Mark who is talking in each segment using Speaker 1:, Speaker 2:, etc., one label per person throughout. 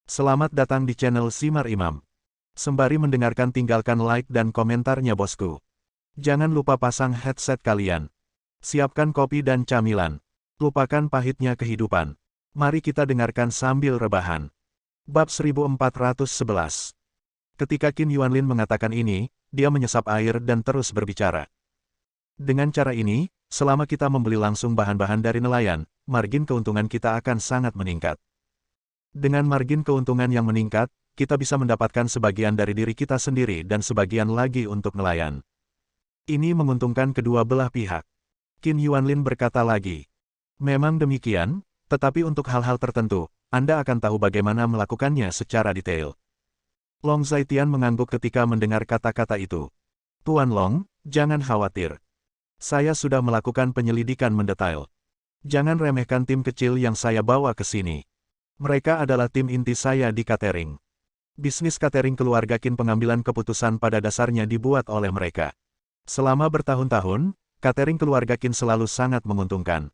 Speaker 1: Selamat datang di channel Simar Imam. Sembari mendengarkan tinggalkan like dan komentarnya bosku. Jangan lupa pasang headset kalian. Siapkan kopi dan camilan. Lupakan pahitnya kehidupan. Mari kita dengarkan sambil rebahan. Bab 1411. Ketika Qin Yuanlin mengatakan ini, dia menyesap air dan terus berbicara. Dengan cara ini, selama kita membeli langsung bahan-bahan dari nelayan, margin keuntungan kita akan sangat meningkat. Dengan margin keuntungan yang meningkat, kita bisa mendapatkan sebagian dari diri kita sendiri dan sebagian lagi untuk nelayan. Ini menguntungkan kedua belah pihak. Qin Yuanlin berkata lagi. Memang demikian, tetapi untuk hal-hal tertentu, Anda akan tahu bagaimana melakukannya secara detail. Long Zaitian mengangguk ketika mendengar kata-kata itu. Tuan Long, jangan khawatir. Saya sudah melakukan penyelidikan mendetail. Jangan remehkan tim kecil yang saya bawa ke sini. Mereka adalah tim inti saya di catering. Bisnis catering keluarga Qin pengambilan keputusan pada dasarnya dibuat oleh mereka. Selama bertahun-tahun, catering keluarga Qin selalu sangat menguntungkan.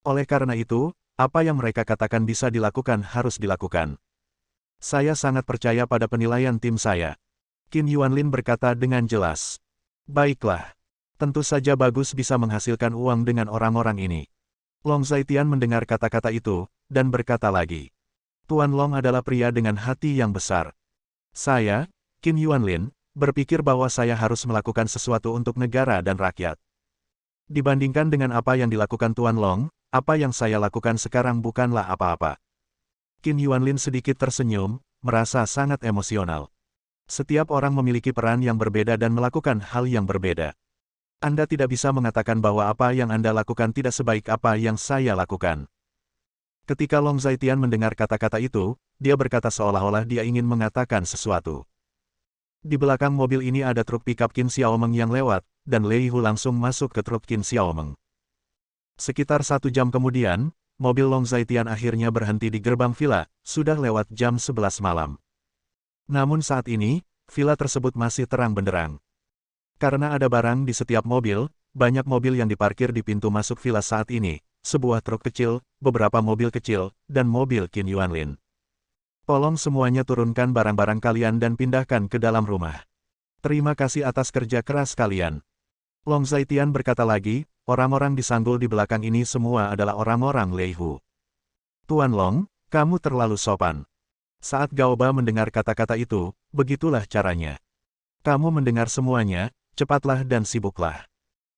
Speaker 1: Oleh karena itu, apa yang mereka katakan bisa dilakukan harus dilakukan. Saya sangat percaya pada penilaian tim saya. Qin Yuanlin berkata dengan jelas. Baiklah. Tentu saja bagus bisa menghasilkan uang dengan orang-orang ini. Long Zaitian mendengar kata-kata itu, dan berkata lagi. Tuan Long adalah pria dengan hati yang besar. Saya, Qin Yuanlin, berpikir bahwa saya harus melakukan sesuatu untuk negara dan rakyat. Dibandingkan dengan apa yang dilakukan Tuan Long, apa yang saya lakukan sekarang bukanlah apa-apa. Qin Yuanlin sedikit tersenyum, merasa sangat emosional. Setiap orang memiliki peran yang berbeda dan melakukan hal yang berbeda. Anda tidak bisa mengatakan bahwa apa yang Anda lakukan tidak sebaik apa yang saya lakukan. Ketika Long Zaitian mendengar kata-kata itu, dia berkata seolah-olah dia ingin mengatakan sesuatu. Di belakang mobil ini ada truk pickup Qin Xiaomeng yang lewat, dan Lei Hu langsung masuk ke truk Qin Xiaomeng. Sekitar 1 jam kemudian, mobil Long Zaitian akhirnya berhenti di gerbang villa, sudah lewat jam 11 malam. Namun saat ini, villa tersebut masih terang benderang. Karena ada barang di setiap mobil, banyak mobil yang diparkir di pintu masuk villa saat ini. Sebuah truk kecil, beberapa mobil kecil, dan mobil Qin Yuanlin. Tolong semuanya turunkan barang-barang kalian dan pindahkan ke dalam rumah. Terima kasih atas kerja keras kalian. Long Zaitian berkata lagi, orang-orang di sanggul di belakang ini semua adalah orang-orang Lei Hu. Tuan Long, kamu terlalu sopan. Saat Gaoba mendengar kata-kata itu, begitulah caranya. Kamu mendengar semuanya, cepatlah dan sibuklah.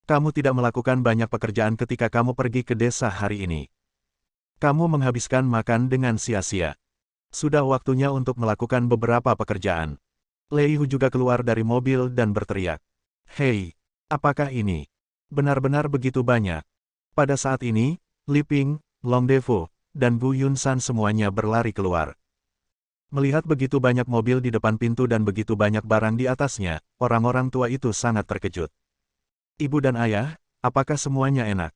Speaker 1: Kamu tidak melakukan banyak pekerjaan ketika kamu pergi ke desa hari ini. Kamu menghabiskan makan dengan sia-sia. Sudah waktunya untuk melakukan beberapa pekerjaan. Lei Hu juga keluar dari mobil dan berteriak. Hei, apakah ini? Benar-benar begitu banyak. Pada saat ini, Li Ping, Long Defu, dan Gu Yunsan semuanya berlari keluar. Melihat begitu banyak mobil di depan pintu dan begitu banyak barang di atasnya, orang-orang tua itu sangat terkejut. Ibu dan ayah, apakah semuanya enak?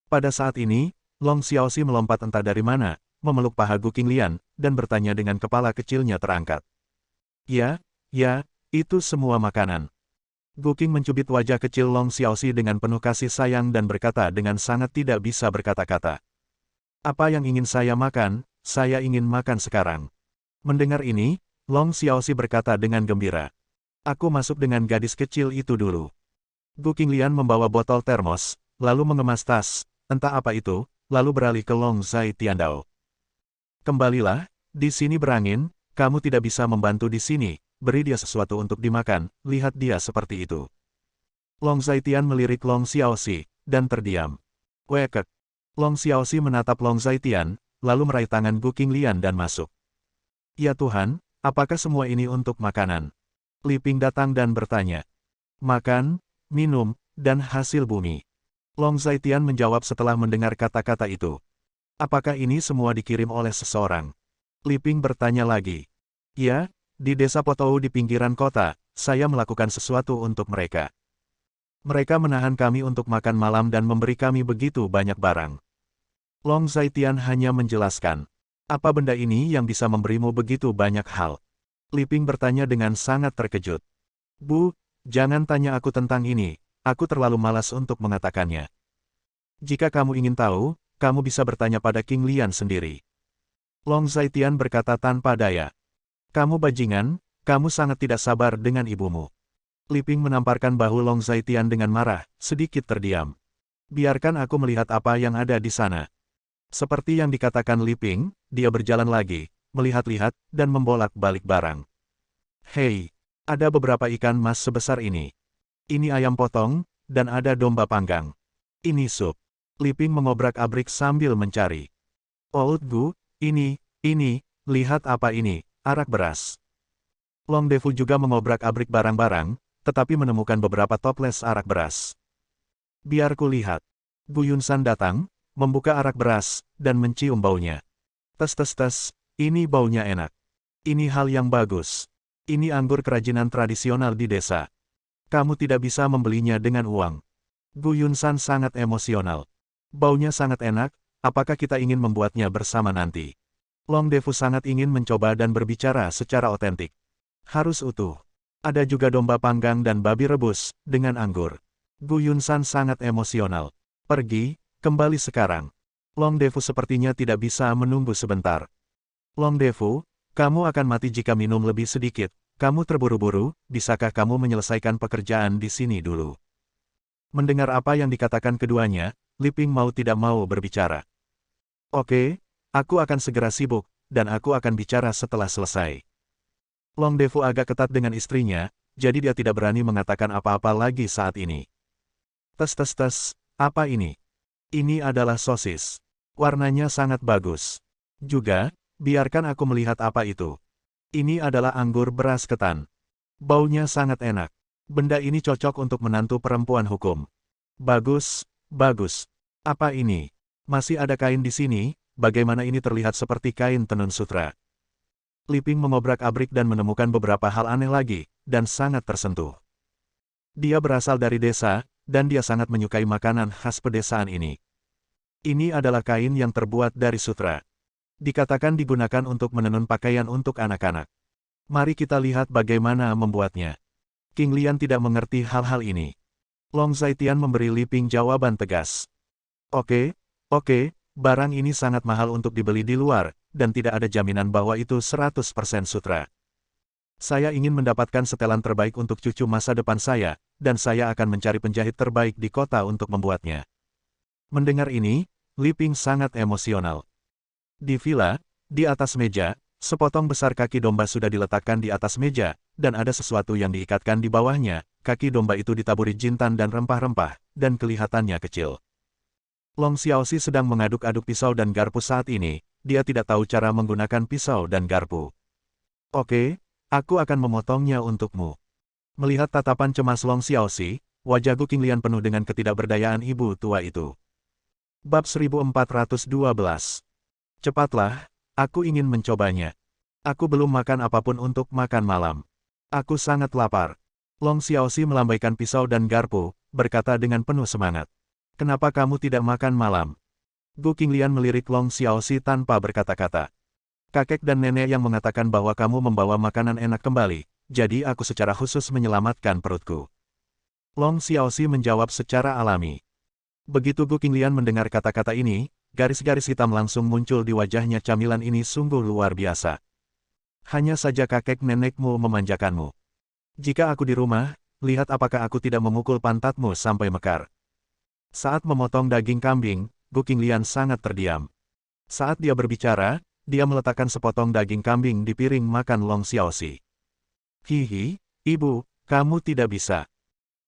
Speaker 1: Pada saat ini, Long Xiaoxi melompat entah dari mana, memeluk paha Gu Qinglian, dan bertanya dengan kepala kecilnya terangkat. Ya, itu semua makanan. Gu Qing mencubit wajah kecil Long Xiaoxi dengan penuh kasih sayang dan berkata dengan sangat tidak bisa berkata-kata. Apa yang ingin saya makan, saya ingin makan sekarang. Mendengar ini, Long Xiaoxi berkata dengan gembira. Aku masuk dengan gadis kecil itu dulu. Gu Qinglian membawa botol termos, lalu mengemas tas, entah apa itu, lalu beralih ke Long Zaitian. Kembalilah, di sini berangin, kamu tidak bisa membantu di sini, beri dia sesuatu untuk dimakan, lihat dia seperti itu. Long Zaitian melirik Long Xiaoxi, dan terdiam. Wekek. Long Xiaoxi menatap Long Zaitian, lalu meraih tangan Gu Qinglian dan masuk. Ya Tuhan, apakah semua ini untuk makanan? Li Ping datang dan bertanya. Makan, minum, dan hasil bumi. Long Zaitian menjawab setelah mendengar kata-kata itu. Apakah ini semua dikirim oleh seseorang? Li Ping bertanya lagi. Ya, di desa Potou di pinggiran kota, saya melakukan sesuatu untuk mereka. Mereka menahan kami untuk makan malam dan memberi kami begitu banyak barang. Long Zaitian hanya menjelaskan. Apa benda ini yang bisa memberimu begitu banyak hal? Li Ping bertanya dengan sangat terkejut. Bu, jangan tanya aku tentang ini, aku terlalu malas untuk mengatakannya. Jika kamu ingin tahu, kamu bisa bertanya pada King Lian sendiri. Long Zaitian berkata tanpa daya. Kamu bajingan, kamu sangat tidak sabar dengan ibumu. Li Ping menamparkan bahu Long Zaitian dengan marah, sedikit terdiam. Biarkan aku melihat apa yang ada di sana. Seperti yang dikatakan Li Ping, dia berjalan lagi, melihat-lihat, dan membolak-balik barang. Hei, ada beberapa ikan mas sebesar ini. Ini ayam potong, dan ada domba panggang. Ini sup. Li Ping mengobrak-abrik sambil mencari. Old Gu, ini, lihat apa ini, arak beras. Long Defu juga mengobrak-abrik barang-barang, tetapi menemukan beberapa toples arak beras. Biar ku lihat. Gu Yunsan datang, membuka arak beras, dan mencium baunya. Tes, ini baunya enak. Ini hal yang bagus. Ini anggur kerajinan tradisional di desa. Kamu tidak bisa membelinya dengan uang. Gu Yunsan sangat emosional. Baunya sangat enak, apakah kita ingin membuatnya bersama nanti? Long Defu sangat ingin mencoba dan berbicara secara otentik. Harus utuh. Ada juga domba panggang dan babi rebus, dengan anggur. Gu Yunsan sangat emosional. Pergi, kembali sekarang. Long Defu sepertinya tidak bisa menunggu sebentar. Long Defu, kamu akan mati jika minum lebih sedikit. Kamu terburu-buru, bisakah kamu menyelesaikan pekerjaan di sini dulu? Mendengar apa yang dikatakan keduanya, Li Ping mau tidak mau berbicara. Oke, aku akan segera sibuk, dan aku akan bicara setelah selesai. Long Defu agak ketat dengan istrinya, jadi dia tidak berani mengatakan apa-apa lagi saat ini. Tes, apa ini? Ini adalah sosis. Warnanya sangat bagus. Juga, biarkan aku melihat apa itu. Ini adalah anggur beras ketan. Baunya sangat enak. Benda ini cocok untuk menantu perempuan hukum. Bagus. Apa ini? Masih ada kain di sini, bagaimana ini terlihat seperti kain tenun sutra. Li Ping mengobrak-abrik dan menemukan beberapa hal aneh lagi, dan sangat tersentuh. Dia berasal dari desa, dan dia sangat menyukai makanan khas pedesaan ini. Ini adalah kain yang terbuat dari sutra. Dikatakan digunakan untuk menenun pakaian untuk anak-anak. Mari kita lihat bagaimana membuatnya. King Lian tidak mengerti hal-hal ini. Long Zaitian memberi Li Ping jawaban tegas. Oke, barang ini sangat mahal untuk dibeli di luar, dan tidak ada jaminan bahwa itu 100% sutra. Saya ingin mendapatkan setelan terbaik untuk cucu masa depan saya, dan saya akan mencari penjahit terbaik di kota untuk membuatnya. Mendengar ini, Li Ping sangat emosional. Di villa, di atas meja, sepotong besar kaki domba sudah diletakkan di atas meja, dan ada sesuatu yang diikatkan di bawahnya. Kaki domba itu ditaburi jintan dan rempah-rempah, dan kelihatannya kecil. Long Xiaoxi sedang mengaduk-aduk pisau dan garpu saat ini, dia tidak tahu cara menggunakan pisau dan garpu. Oke, aku akan memotongnya untukmu. Melihat tatapan cemas Long Xiaoxi, wajah Gu Qinglian penuh dengan ketidakberdayaan ibu tua itu. Bab 1412. Cepatlah, aku ingin mencobanya. Aku belum makan apapun untuk makan malam. Aku sangat lapar. Long Xiaoxi melambaikan pisau dan garpu, berkata dengan penuh semangat. Kenapa kamu tidak makan malam? Gu Qinglian melirik Long Xiaoxi tanpa berkata-kata. Kakek dan nenek yang mengatakan bahwa kamu membawa makanan enak kembali, jadi aku secara khusus menyelamatkan perutku. Long Xiaoxi menjawab secara alami. Begitu Gu Qinglian mendengar kata-kata ini, garis-garis hitam langsung muncul di wajahnya. Camilan ini sungguh luar biasa. Hanya saja kakek nenekmu memanjakanmu. Jika aku di rumah, lihat apakah aku tidak memukul pantatmu sampai mekar. Saat memotong daging kambing, Gu Qinglian sangat terdiam. Saat dia berbicara, dia meletakkan sepotong daging kambing di piring makan Long Xiaoxi. Hihi, ibu, kamu tidak bisa.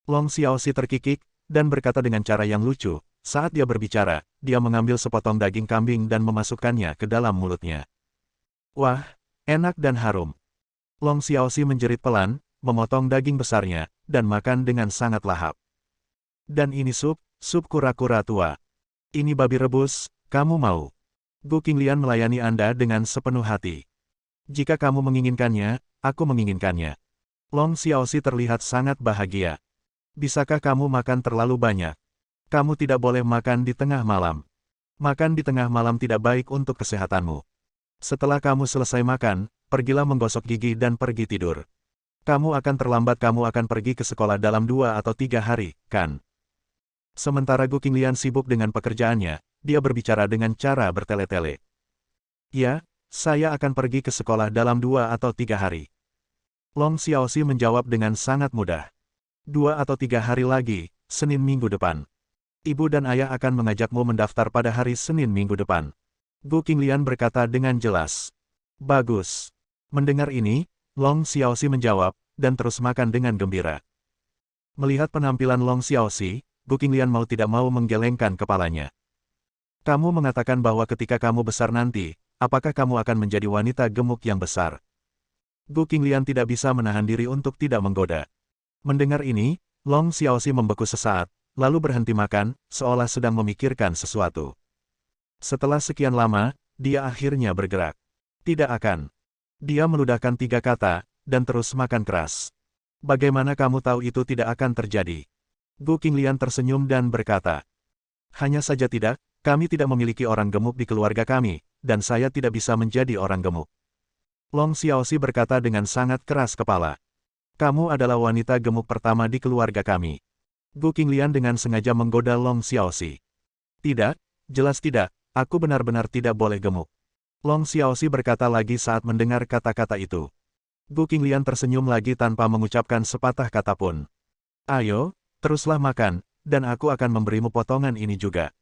Speaker 1: Long Xiaoxi terkikik, dan berkata dengan cara yang lucu. Saat dia berbicara, dia mengambil sepotong daging kambing dan memasukkannya ke dalam mulutnya. Wah, enak dan harum. Long Xiaoxi menjerit pelan, memotong daging besarnya, dan makan dengan sangat lahap. Dan ini sup kura-kura tua. Ini babi rebus, kamu mau? Gu Qinglian melayani Anda dengan sepenuh hati. Jika kamu menginginkannya, aku menginginkannya. Long Xiaoxi terlihat sangat bahagia. Bisakah kamu makan terlalu banyak? Kamu tidak boleh makan di tengah malam. Makan di tengah malam tidak baik untuk kesehatanmu. Setelah kamu selesai makan, pergilah menggosok gigi dan pergi tidur. Kamu akan terlambat, kamu akan pergi ke sekolah dalam 2 atau 3 hari, kan? Sementara Gu Qinglian sibuk dengan pekerjaannya, dia berbicara dengan cara bertele-tele. Ya, saya akan pergi ke sekolah dalam 2 atau 3 hari. Long Xiaoxi menjawab dengan sangat mudah. 2 atau 3 hari lagi, Senin minggu depan. Ibu dan ayah akan mengajakmu mendaftar pada hari Senin minggu depan. Gu Qinglian berkata dengan jelas. Bagus. Mendengar ini, Long Xiaoxi menjawab, dan terus makan dengan gembira. Melihat penampilan Long Xiaoxi, Gu Qinglian mau tidak mau menggelengkan kepalanya. Kamu mengatakan bahwa ketika kamu besar nanti, apakah kamu akan menjadi wanita gemuk yang besar? Gu Qinglian tidak bisa menahan diri untuk tidak menggoda. Mendengar ini, Long Xiaoxi membeku sesaat, lalu berhenti makan, seolah sedang memikirkan sesuatu. Setelah sekian lama, dia akhirnya bergerak. Tidak akan. Dia meludahkan 3 kata, dan terus makan keras. Bagaimana kamu tahu itu tidak akan terjadi? Gu Qinglian tersenyum dan berkata. Hanya saja tidak, kami tidak memiliki orang gemuk di keluarga kami, dan saya tidak bisa menjadi orang gemuk. Long Xiaoxi berkata dengan sangat keras kepala. Kamu adalah wanita gemuk pertama di keluarga kami. Gu Qinglian dengan sengaja menggoda Long Xiaoxi. Tidak, jelas tidak, aku benar-benar tidak boleh gemuk. Long Xiaoxi berkata lagi saat mendengar kata-kata itu. Gu Qinglian tersenyum lagi tanpa mengucapkan sepatah kata pun. Ayo, teruslah makan, dan aku akan memberimu potongan ini juga.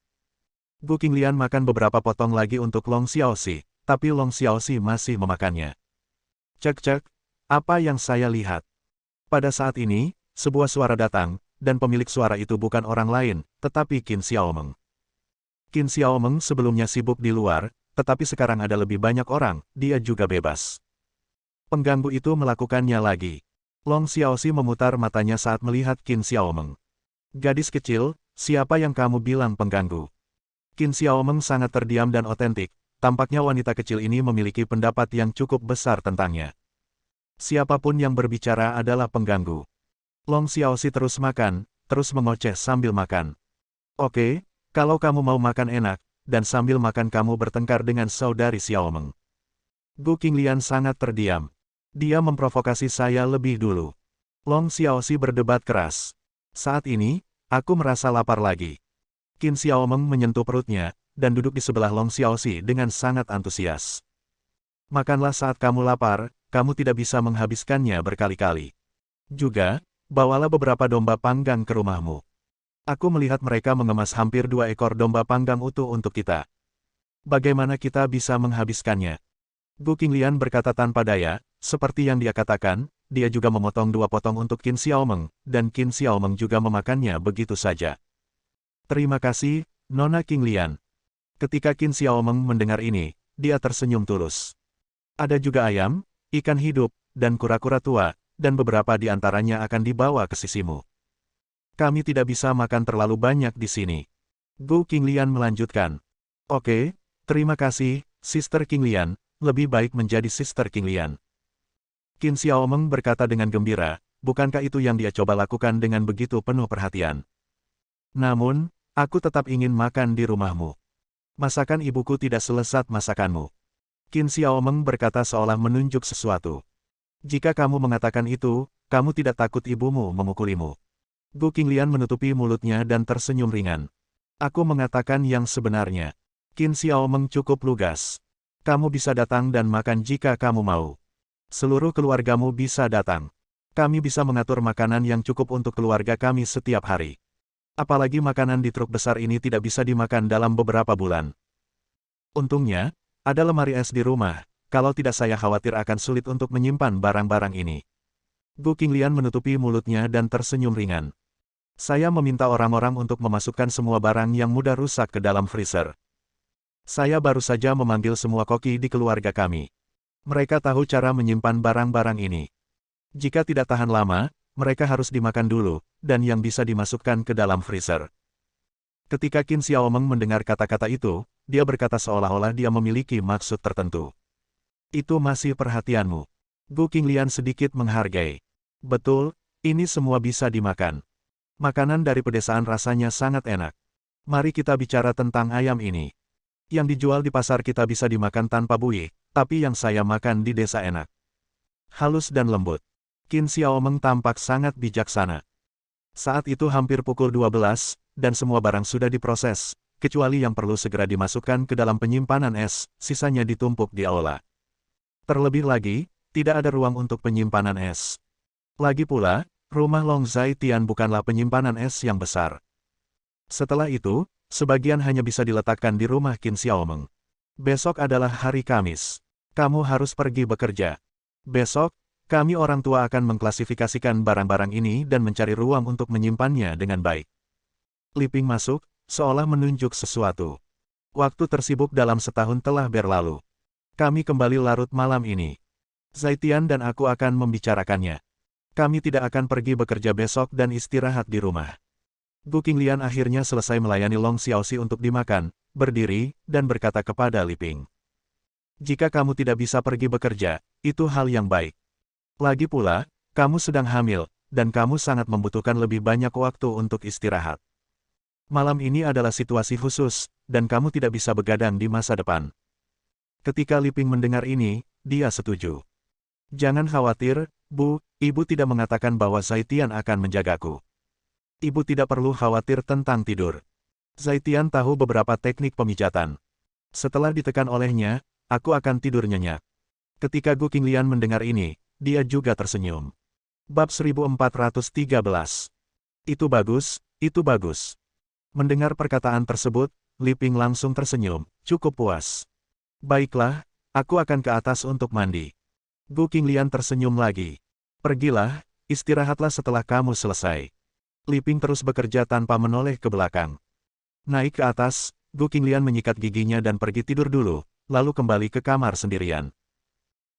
Speaker 1: Gu Qinglian makan beberapa potong lagi untuk Long Xiaoxi, tapi Long Xiaoxi masih memakannya. Cek-cek, apa yang saya lihat? Pada saat ini, sebuah suara datang, dan pemilik suara itu bukan orang lain, tetapi Qin Xiaomeng. Qin Xiaomeng sebelumnya sibuk di luar, tetapi sekarang ada lebih banyak orang, dia juga bebas. Pengganggu itu melakukannya lagi. Long Xiaoxi memutar matanya saat melihat Qin Xiaomeng. Gadis kecil, siapa yang kamu bilang pengganggu? Qin Xiaomeng sangat terdiam dan otentik, tampaknya wanita kecil ini memiliki pendapat yang cukup besar tentangnya. Siapapun yang berbicara adalah pengganggu. Long Xiaoxi terus makan, terus mengoceh sambil makan. Oke, kalau kamu mau makan enak, dan sambil makan kamu bertengkar dengan saudari Xiaomeng. Gu Qinglian sangat terdiam. Dia memprovokasi saya lebih dulu. Long Xiaoxi berdebat keras. Saat ini, aku merasa lapar lagi. Qin Xiaomeng menyentuh perutnya, dan duduk di sebelah Long Xiaoxi dengan sangat antusias. Makanlah saat kamu lapar, kamu tidak bisa menghabiskannya berkali-kali. Juga, bawalah beberapa domba panggang ke rumahmu. Aku melihat mereka mengemas hampir 2 ekor domba panggang utuh untuk kita. Bagaimana kita bisa menghabiskannya? Gu Qinglian berkata tanpa daya, seperti yang dia katakan, dia juga memotong 2 potong untuk Qin Xiaomeng, dan Qin Xiaomeng juga memakannya begitu saja. Terima kasih, Nona Qinglian. Ketika Qin Xiaomeng mendengar ini, dia tersenyum tulus. Ada juga ayam, ikan hidup, dan kura-kura tua, dan beberapa di antaranya akan dibawa ke sisimu. Kami tidak bisa makan terlalu banyak di sini. Gu Qinglian melanjutkan. Oke, terima kasih, Sister Qinglian, lebih baik menjadi Sister Qinglian. Qin Xiaomeng berkata dengan gembira, bukankah itu yang dia coba lakukan dengan begitu penuh perhatian? Namun, aku tetap ingin makan di rumahmu. Masakan ibuku tidak selesat masakanmu. Qin Xiaomeng berkata seolah menunjuk sesuatu. Jika kamu mengatakan itu, kamu tidak takut ibumu memukulimu. Gu Qinglian menutupi mulutnya dan tersenyum ringan. Aku mengatakan yang sebenarnya. Qin Xiaomeng cukup lugas. Kamu bisa datang dan makan jika kamu mau. Seluruh keluargamu bisa datang. Kami bisa mengatur makanan yang cukup untuk keluarga kami setiap hari. Apalagi makanan di truk besar ini tidak bisa dimakan dalam beberapa bulan. Untungnya, ada lemari es di rumah, kalau tidak saya khawatir akan sulit untuk menyimpan barang-barang ini. Gu Qinglian menutupi mulutnya dan tersenyum ringan. Saya meminta orang-orang untuk memasukkan semua barang yang mudah rusak ke dalam freezer. Saya baru saja memanggil semua koki di keluarga kami. Mereka tahu cara menyimpan barang-barang ini. Jika tidak tahan lama, mereka harus dimakan dulu, dan yang bisa dimasukkan ke dalam freezer. Ketika Qin Xiaomeng mendengar kata-kata itu, dia berkata seolah-olah dia memiliki maksud tertentu. Itu masih perhatianmu. Gu Qinglian sedikit menghargai. Betul, ini semua bisa dimakan. Makanan dari pedesaan rasanya sangat enak. Mari kita bicara tentang ayam ini. Yang dijual di pasar kita bisa dimakan tanpa buih, tapi yang saya makan di desa enak. Halus dan lembut. Qin Xiaomeng tampak sangat bijaksana. Saat itu hampir pukul 12, dan semua barang sudah diproses, kecuali yang perlu segera dimasukkan ke dalam penyimpanan es, sisanya ditumpuk di aula. Terlebih lagi, tidak ada ruang untuk penyimpanan es. Lagi pula, rumah Long Zhaitian bukanlah penyimpanan es yang besar. Setelah itu, sebagian hanya bisa diletakkan di rumah Qin Xiaomeng. Besok adalah hari Kamis. Kamu harus pergi bekerja. Besok, kami orang tua akan mengklasifikasikan barang-barang ini dan mencari ruang untuk menyimpannya dengan baik. Li Ping masuk, seolah menunjuk sesuatu. Waktu tersibuk dalam setahun telah berlalu. Kami kembali larut malam ini. Zhaitian dan aku akan membicarakannya. Kami tidak akan pergi bekerja besok dan istirahat di rumah. Gu Qinglian akhirnya selesai melayani Long Xiaoxi untuk dimakan, berdiri, dan berkata kepada Li Ping. Jika kamu tidak bisa pergi bekerja, itu hal yang baik. Lagi pula, kamu sedang hamil, dan kamu sangat membutuhkan lebih banyak waktu untuk istirahat. Malam ini adalah situasi khusus, dan kamu tidak bisa begadang di masa depan. Ketika Li Ping mendengar ini, dia setuju. Jangan khawatir, Bu, Ibu tidak mengatakan bahwa Zhaitian akan menjagaku. Ibu tidak perlu khawatir tentang tidur. Zhaitian tahu beberapa teknik pemijatan. Setelah ditekan olehnya, aku akan tidur nyenyak. Ketika Gu Qinglian mendengar ini, dia juga tersenyum. Bab 1413. Itu bagus, itu bagus. Mendengar perkataan tersebut, Li Ping langsung tersenyum, cukup puas. Baiklah, aku akan ke atas untuk mandi. Gu Qinglian tersenyum lagi. Pergilah, istirahatlah setelah kamu selesai. Li Ping terus bekerja tanpa menoleh ke belakang. Naik ke atas, Gu Qinglian menyikat giginya dan pergi tidur dulu, lalu kembali ke kamar sendirian.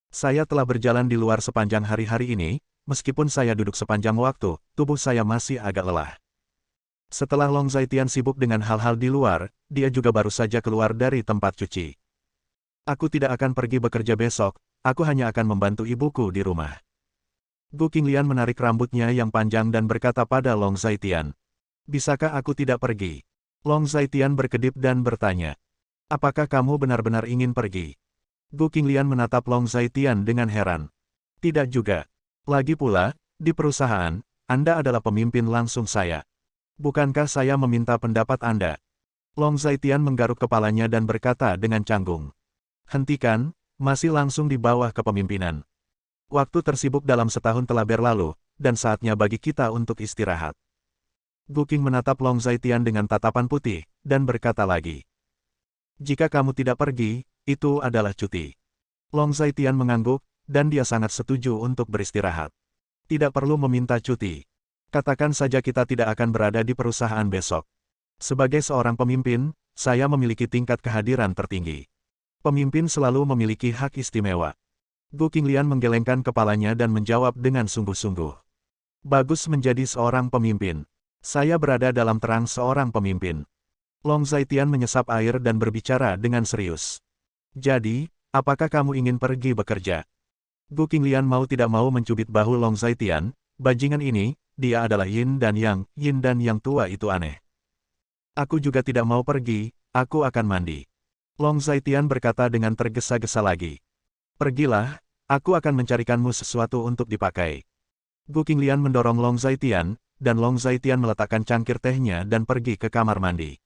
Speaker 1: Saya telah berjalan di luar sepanjang hari-hari ini, meskipun saya duduk sepanjang waktu, tubuh saya masih agak lelah. Setelah Long Zhaitian sibuk dengan hal-hal di luar, dia juga baru saja keluar dari tempat cuci. Aku tidak akan pergi bekerja besok, aku hanya akan membantu ibuku di rumah. Gu Qinglian menarik rambutnya yang panjang dan berkata pada Long Zhaitian. Bisakah aku tidak pergi? Long Zhaitian berkedip dan bertanya. Apakah kamu benar-benar ingin pergi? Gu Qinglian menatap Long Zhaitian dengan heran. Tidak juga. Lagi pula, di perusahaan, Anda adalah pemimpin langsung saya. Bukankah saya meminta pendapat Anda? Long Zhaitian menggaruk kepalanya dan berkata dengan canggung. Hentikan, masih langsung di bawah kepemimpinan. Waktu tersibuk dalam setahun telah berlalu, dan saatnya bagi kita untuk istirahat. Gu Qing menatap Long Zhaitian dengan tatapan putih, dan berkata lagi. Jika kamu tidak pergi, itu adalah cuti. Long Zhaitian mengangguk, dan dia sangat setuju untuk beristirahat. Tidak perlu meminta cuti. Katakan saja kita tidak akan berada di perusahaan besok. Sebagai seorang pemimpin, saya memiliki tingkat kehadiran tertinggi. Pemimpin selalu memiliki hak istimewa. Gu Qinglian menggelengkan kepalanya dan menjawab dengan sungguh-sungguh. Bagus menjadi seorang pemimpin. Saya berada dalam terang seorang pemimpin. Long Zhaitian menyesap air dan berbicara dengan serius. Jadi, apakah kamu ingin pergi bekerja? Gu Qinglian mau tidak mau mencubit bahu Long Zhaitian, bajingan ini, dia adalah yin dan yang tua itu aneh. Aku juga tidak mau pergi, aku akan mandi. Long Zhaitian berkata dengan tergesa-gesa lagi. Pergilah, aku akan mencarikanmu sesuatu untuk dipakai. Gu Qinglian mendorong Long Zhaitian, dan Long Zhaitian meletakkan cangkir tehnya dan pergi ke kamar mandi.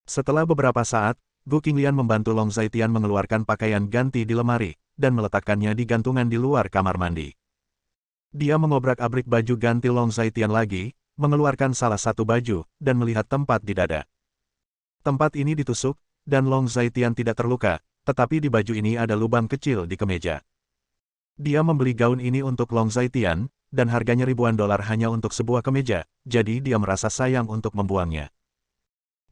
Speaker 1: Setelah beberapa saat, Gu Qinglian membantu Long Zhaitian mengeluarkan pakaian ganti di lemari, dan meletakkannya di gantungan di luar kamar mandi. Dia mengobrak-abrik baju ganti Long Zhaitian lagi, mengeluarkan salah satu baju, dan melihat tempat di dada. Tempat ini ditusuk, dan Long Zhaitian tidak terluka, tetapi di baju ini ada lubang kecil di kemeja. Dia membeli gaun ini untuk Long Zhaitian, dan harganya ribuan dolar hanya untuk sebuah kemeja, jadi dia merasa sayang untuk membuangnya.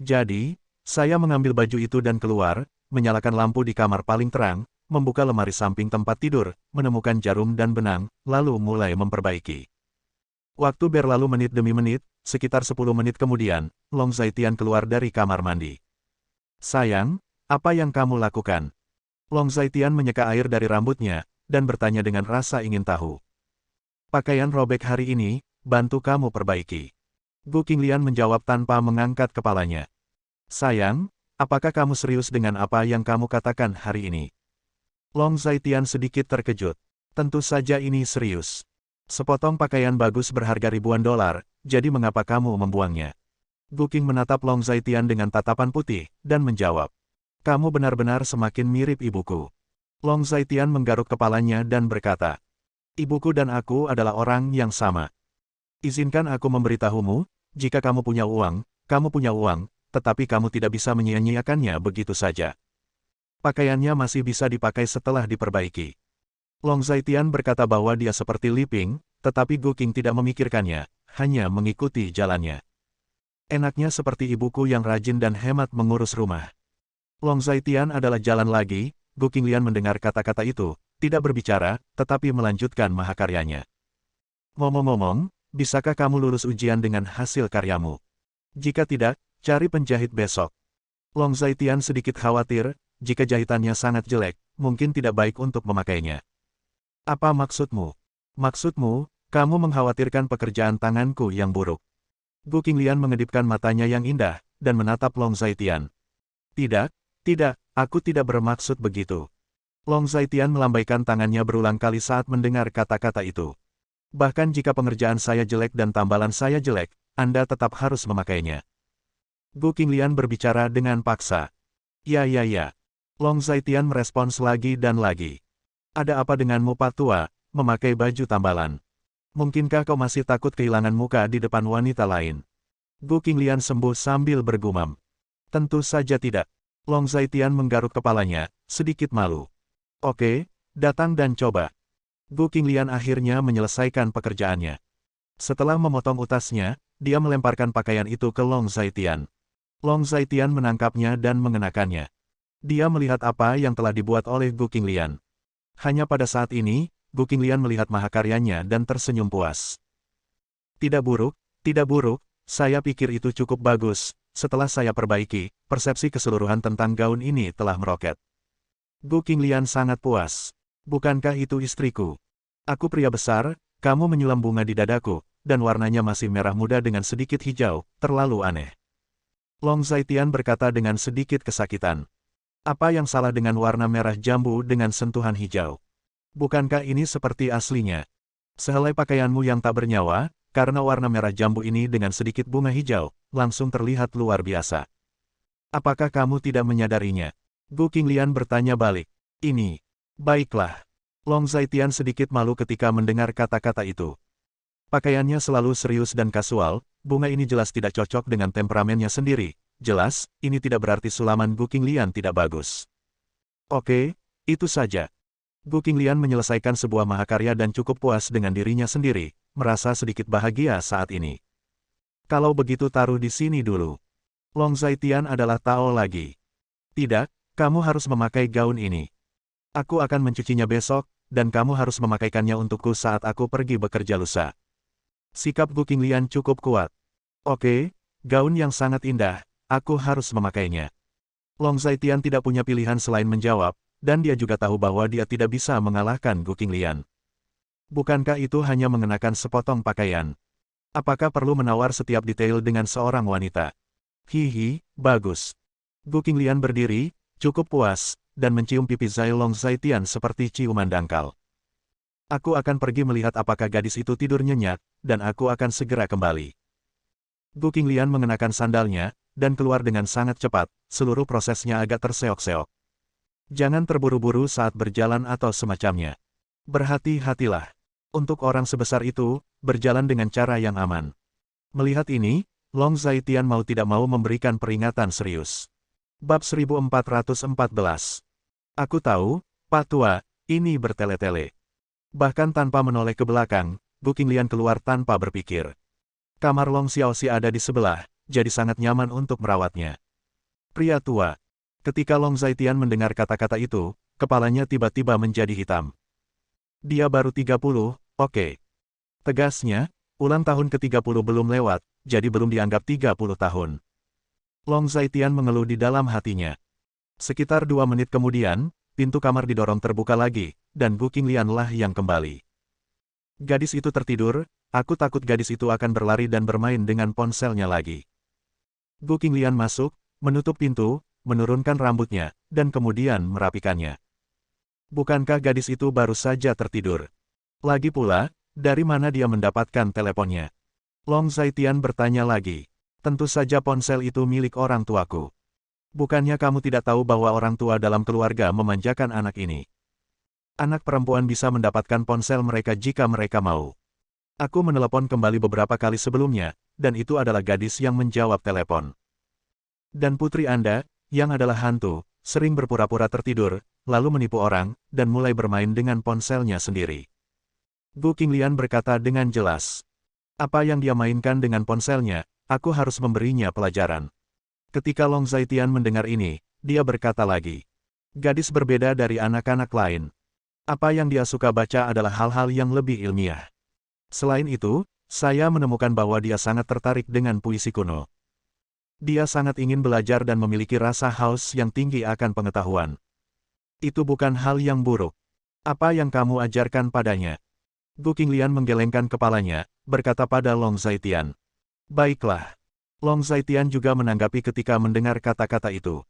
Speaker 1: Jadi, saya mengambil baju itu dan keluar, menyalakan lampu di kamar paling terang, membuka lemari samping tempat tidur, menemukan jarum dan benang, lalu mulai memperbaiki. Waktu berlalu menit demi menit, sekitar 10 menit kemudian, Long Zhaitian keluar dari kamar mandi. Sayang, apa yang kamu lakukan? Long Zhaitian menyeka air dari rambutnya, dan bertanya dengan rasa ingin tahu. Pakaian robek hari ini, bantu kamu perbaiki. Gu Qinglian menjawab tanpa mengangkat kepalanya. Sayang, apakah kamu serius dengan apa yang kamu katakan hari ini? Long Zhaitian sedikit terkejut. Tentu saja ini serius. Sepotong pakaian bagus berharga ribuan dolar, jadi mengapa kamu membuangnya? Gu Qing menatap Long Zaitian dengan tatapan putih, dan menjawab. Kamu benar-benar semakin mirip ibuku. Long Zaitian menggaruk kepalanya dan berkata. Ibuku dan aku adalah orang yang sama. Izinkan aku memberitahumu, jika kamu punya uang, tetapi kamu tidak bisa menyia-nyiakannya begitu saja. Pakaiannya masih bisa dipakai setelah diperbaiki. Long Zaitian berkata bahwa dia seperti Li Ping, tetapi Gu Qing tidak memikirkannya, hanya mengikuti jalannya. Enaknya seperti ibuku yang rajin dan hemat mengurus rumah. Long Zaitian adalah jalan lagi. Gu Qinglian mendengar kata-kata itu, tidak berbicara, tetapi melanjutkan mahakaryanya. Ngomong-ngomong, bisakah kamu lulus ujian dengan hasil karyamu? Jika tidak, cari penjahit besok. Long Zaitian sedikit khawatir, jika jahitannya sangat jelek, mungkin tidak baik untuk memakainya. Apa maksudmu? Maksudmu, kamu mengkhawatirkan pekerjaan tanganku yang buruk. Gu Qinglian mengedipkan matanya yang indah, dan menatap Long Zaitian. Tidak, aku tidak bermaksud begitu. Long Zaitian melambaikan tangannya berulang kali saat mendengar kata-kata itu. Bahkan jika pengerjaan saya jelek dan tambalan saya jelek, Anda tetap harus memakainya. Gu Qinglian berbicara dengan paksa. Ya. Long Zaitian merespons lagi dan lagi. Ada apa denganmu Pak Tua, memakai baju tambalan? Mungkinkah kau masih takut kehilangan muka di depan wanita lain? Gu Qinglian sembuh sambil bergumam. Tentu saja tidak. Long Zaitian menggaruk kepalanya, sedikit malu. Oke, datang dan coba. Gu Qinglian akhirnya menyelesaikan pekerjaannya. Setelah memotong utasnya, dia melemparkan pakaian itu ke Long Zaitian. Long Zaitian menangkapnya dan mengenakannya. Dia melihat apa yang telah dibuat oleh Gu Qinglian. Hanya pada saat ini, Gu Qinglian melihat mahakaryanya dan tersenyum puas. Tidak buruk, saya pikir itu cukup bagus. Setelah saya perbaiki, persepsi keseluruhan tentang gaun ini telah meroket. Gu Qinglian sangat puas. Bukankah itu istriku? Aku pria besar, kamu menyulam bunga di dadaku, dan warnanya masih merah muda dengan sedikit hijau, terlalu aneh. Long Zaitian berkata dengan sedikit kesakitan. Apa yang salah dengan warna merah jambu dengan sentuhan hijau? Bukankah ini seperti aslinya? Sehelai pakaianmu yang tak bernyawa, karena warna merah jambu ini dengan sedikit bunga hijau, langsung terlihat luar biasa. Apakah kamu tidak menyadarinya? Gu Qinglian bertanya balik. Ini. Baiklah. Long Zaitian sedikit malu ketika mendengar kata-kata itu. Pakaiannya selalu serius dan kasual, bunga ini jelas tidak cocok dengan temperamennya sendiri. Jelas, ini tidak berarti sulaman Gu Qinglian tidak bagus. Oke, itu saja. Gu Qinglian menyelesaikan sebuah mahakarya dan cukup puas dengan dirinya sendiri, merasa sedikit bahagia saat ini. Kalau begitu taruh di sini dulu. Long Zaitian adalah Tao lagi. Tidak, kamu harus memakai gaun ini. Aku akan mencucinya besok, dan kamu harus memakaikannya untukku saat aku pergi bekerja lusa. Sikap Gu Qinglian cukup kuat. Oke, gaun yang sangat indah, aku harus memakainya. Long Zaitian tidak punya pilihan selain menjawab, dan dia juga tahu bahwa dia tidak bisa mengalahkan Gu Qinglian. Bukankah itu hanya mengenakan sepotong pakaian? Apakah perlu menawar setiap detail dengan seorang wanita? Hihi, bagus. Gu Qinglian berdiri, cukup puas, dan mencium pipi Zai Long Zaitian seperti ciuman dangkal. Aku akan pergi melihat apakah gadis itu tidur nyenyak, dan aku akan segera kembali. Gu Qinglian mengenakan sandalnya, dan keluar dengan sangat cepat, seluruh prosesnya agak terseok-seok. Jangan terburu-buru saat berjalan atau semacamnya. Berhati-hatilah. Untuk orang sebesar itu, berjalan dengan cara yang aman. Melihat ini, Long Zaitian mau tidak mau memberikan peringatan serius. Bab 1414. Aku tahu, Pak Tua, ini bertele-tele. Bahkan tanpa menoleh ke belakang, Gu Qinglian keluar tanpa berpikir. Kamar Long Xiaoxi ada di sebelah, jadi sangat nyaman untuk merawatnya. Pria tua. Ketika Long Zaitian mendengar kata-kata itu, kepalanya tiba-tiba menjadi hitam. Dia baru 30, oke. Tegasnya, ulang tahun ke-30 belum lewat, jadi belum dianggap 30 tahun. Long Zaitian mengeluh di dalam hatinya. Sekitar 2 menit kemudian, pintu kamar didorong terbuka lagi, dan Gu Qinglian lah yang kembali. Gadis itu tertidur, aku takut gadis itu akan berlari dan bermain dengan ponselnya lagi. Gu Qinglian masuk, menutup pintu, menurunkan rambutnya, dan kemudian merapikannya. Bukankah gadis itu baru saja tertidur? Lagi pula, dari mana dia mendapatkan teleponnya? Long Zaitian bertanya lagi. Tentu saja ponsel itu milik orang tuaku. Bukannya kamu tidak tahu bahwa orang tua dalam keluarga memanjakan anak ini? Anak perempuan bisa mendapatkan ponsel mereka jika mereka mau. Aku menelepon kembali beberapa kali sebelumnya, dan itu adalah gadis yang menjawab telepon. Dan putri Anda, yang adalah hantu, sering berpura-pura tertidur, lalu menipu orang, dan mulai bermain dengan ponselnya sendiri. Gu Qinglian berkata dengan jelas. Apa yang dia mainkan dengan ponselnya, aku harus memberinya pelajaran. Ketika Long Zaitian mendengar ini, dia berkata lagi. Gadis berbeda dari anak-anak lain. Apa yang dia suka baca adalah hal-hal yang lebih ilmiah. Selain itu, saya menemukan bahwa dia sangat tertarik dengan puisi kuno. Dia sangat ingin belajar dan memiliki rasa haus yang tinggi akan pengetahuan. Itu bukan hal yang buruk. Apa yang kamu ajarkan padanya? Gu Qinglian menggelengkan kepalanya, berkata pada Long Zaitian. Baiklah. Long Zaitian juga menanggapi ketika mendengar kata-kata itu.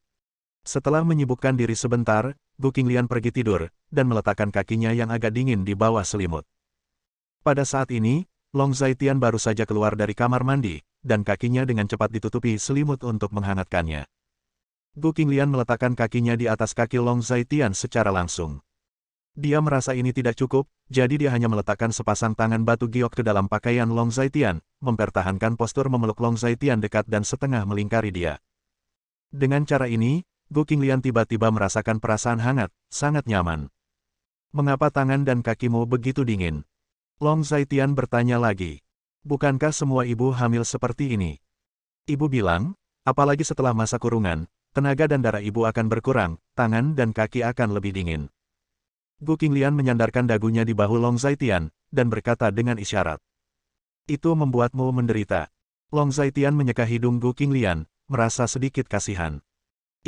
Speaker 1: Setelah menyibukkan diri sebentar, Gu Qinglian pergi tidur, dan meletakkan kakinya yang agak dingin di bawah selimut. Pada saat ini, Long Zaitian baru saja keluar dari kamar mandi, dan kakinya dengan cepat ditutupi selimut untuk menghangatkannya. Gu Qinglian meletakkan kakinya di atas kaki Long Zaitian secara langsung. Dia merasa ini tidak cukup, jadi dia hanya meletakkan sepasang tangan batu giok ke dalam pakaian Long Zaitian, mempertahankan postur memeluk Long Zaitian dekat dan setengah melingkari dia. Dengan cara ini, Gu Qinglian tiba-tiba merasakan perasaan hangat, sangat nyaman. Mengapa tangan dan kakimu begitu dingin? Long Zaitian bertanya lagi. Bukankah semua ibu hamil seperti ini? Ibu bilang, apalagi setelah masa kurungan, tenaga dan darah ibu akan berkurang, tangan dan kaki akan lebih dingin. Gu Qinglian menyandarkan dagunya di bahu Long Zaitian, dan berkata dengan isyarat. Itu membuatmu menderita. Long Zaitian menyeka hidung Gu Qinglian, merasa sedikit kasihan.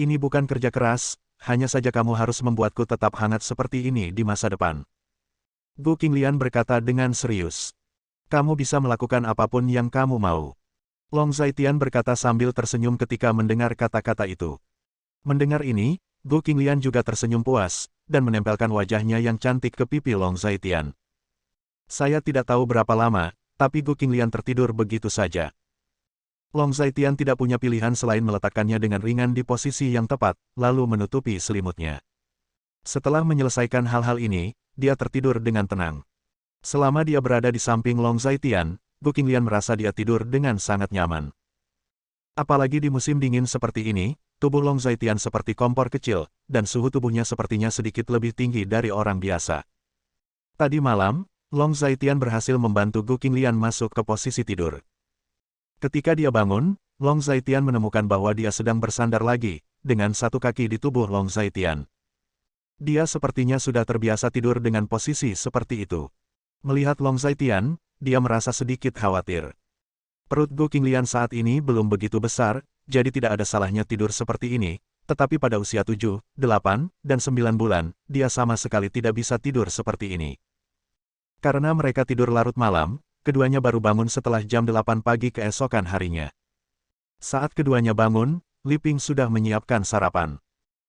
Speaker 1: Ini bukan kerja keras, hanya saja kamu harus membuatku tetap hangat seperti ini di masa depan. Gu Qinglian berkata dengan serius. Kamu bisa melakukan apapun yang kamu mau. Long Zaitian berkata sambil tersenyum ketika mendengar kata-kata itu. Mendengar ini, Gu Qinglian juga tersenyum puas, dan menempelkan wajahnya yang cantik ke pipi Long Zaitian. Saya tidak tahu berapa lama, tapi Gu Qinglian tertidur begitu saja. Long Zaitian tidak punya pilihan selain meletakkannya dengan ringan di posisi yang tepat, lalu menutupi selimutnya. Setelah menyelesaikan hal-hal ini, dia tertidur dengan tenang. Selama dia berada di samping Long Zaitian, Gu Qinglian merasa dia tidur dengan sangat nyaman. Apalagi di musim dingin seperti ini, tubuh Long Zaitian seperti kompor kecil, dan suhu tubuhnya sepertinya sedikit lebih tinggi dari orang biasa. Tadi malam, Long Zaitian berhasil membantu Gu Qinglian masuk ke posisi tidur. Ketika dia bangun, Long Zaitian menemukan bahwa dia sedang bersandar lagi, dengan satu kaki di tubuh Long Zaitian. Dia sepertinya sudah terbiasa tidur dengan posisi seperti itu. Melihat Long Zaitian, dia merasa sedikit khawatir. Perut Gu Qinglian saat ini belum begitu besar, jadi tidak ada salahnya tidur seperti ini, tetapi pada usia 7, 8, dan 9 bulan, dia sama sekali tidak bisa tidur seperti ini. Karena mereka tidur larut malam, keduanya baru bangun setelah jam 8 pagi keesokan harinya. Saat keduanya bangun, Li Ping sudah menyiapkan sarapan.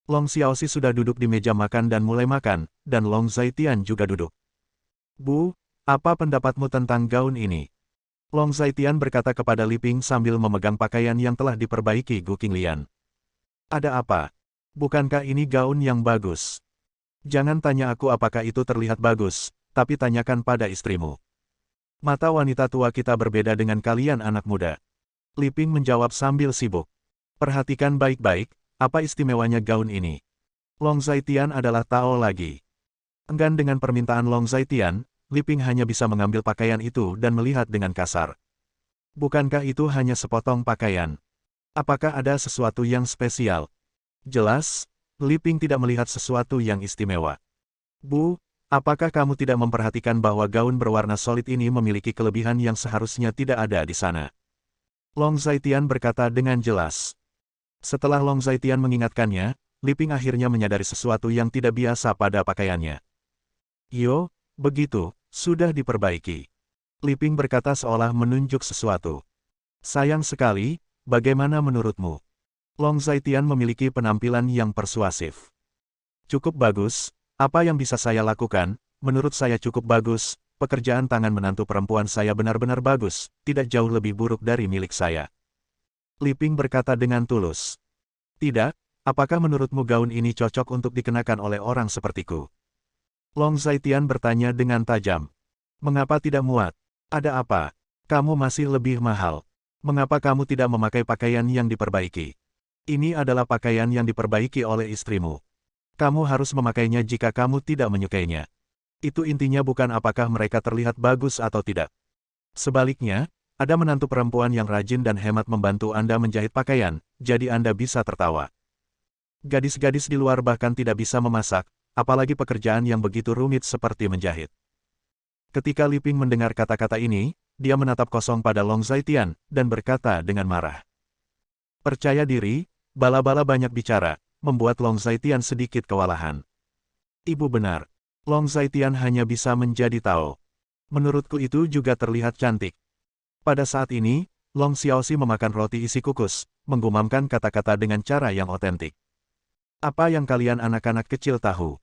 Speaker 1: Long Xiaoxi sudah duduk di meja makan dan mulai makan, dan Long Zaitian juga duduk. Bu, apa pendapatmu tentang gaun ini? Long Zaitian berkata kepada Li Ping sambil memegang pakaian yang telah diperbaiki Gu Qinglian. Ada apa? Bukankah ini gaun yang bagus? Jangan tanya aku apakah itu terlihat bagus, tapi tanyakan pada istrimu. Mata wanita tua kita berbeda dengan kalian anak muda. Li Ping menjawab sambil sibuk. Perhatikan baik-baik, apa istimewanya gaun ini? Long Zaitian adalah Tao lagi. Enggan dengan permintaan Long Zaitian, Li Ping hanya bisa mengambil pakaian itu dan melihat dengan kasar. Bukankah itu hanya sepotong pakaian? Apakah ada sesuatu yang spesial? Jelas, Li Ping tidak melihat sesuatu yang istimewa. Bu, apakah kamu tidak memperhatikan bahwa gaun berwarna solid ini memiliki kelebihan yang seharusnya tidak ada di sana? Long Zaitian berkata dengan jelas. Setelah Long Zaitian mengingatkannya, Li Ping akhirnya menyadari sesuatu yang tidak biasa pada pakaiannya. Yo, begitu, sudah diperbaiki. Li Ping berkata seolah menunjuk sesuatu. Sayang sekali, bagaimana menurutmu? Long Zaitian memiliki penampilan yang persuasif. Cukup bagus, apa yang bisa saya lakukan? Menurut saya cukup bagus, pekerjaan tangan menantu perempuan saya benar-benar bagus, tidak jauh lebih buruk dari milik saya. Li Ping berkata dengan tulus. Tidak, apakah menurutmu gaun ini cocok untuk dikenakan oleh orang sepertiku? Long Zaitian bertanya dengan tajam. Mengapa tidak muat? Ada apa? Kamu masih lebih mahal. Mengapa kamu tidak memakai pakaian yang diperbaiki? Ini adalah pakaian yang diperbaiki oleh istrimu. Kamu harus memakainya jika kamu tidak menyukainya. Itu intinya bukan apakah mereka terlihat bagus atau tidak. Sebaliknya, ada menantu perempuan yang rajin dan hemat membantu Anda menjahit pakaian, jadi Anda bisa tertawa. Gadis-gadis di luar bahkan tidak bisa memasak, apalagi pekerjaan yang begitu rumit seperti menjahit. Ketika Li Ping mendengar kata-kata ini, dia menatap kosong pada Long Zaitian, dan berkata dengan marah. Percaya diri, bala-bala banyak bicara, membuat Long Zaitian sedikit kewalahan. Ibu benar. Long Zaitian hanya bisa menjadi tahu. Menurutku itu juga terlihat cantik. Pada saat ini, Long Xiaoxi memakan roti isi kukus, menggumamkan kata-kata dengan cara yang otentik. Apa yang kalian anak-anak kecil tahu?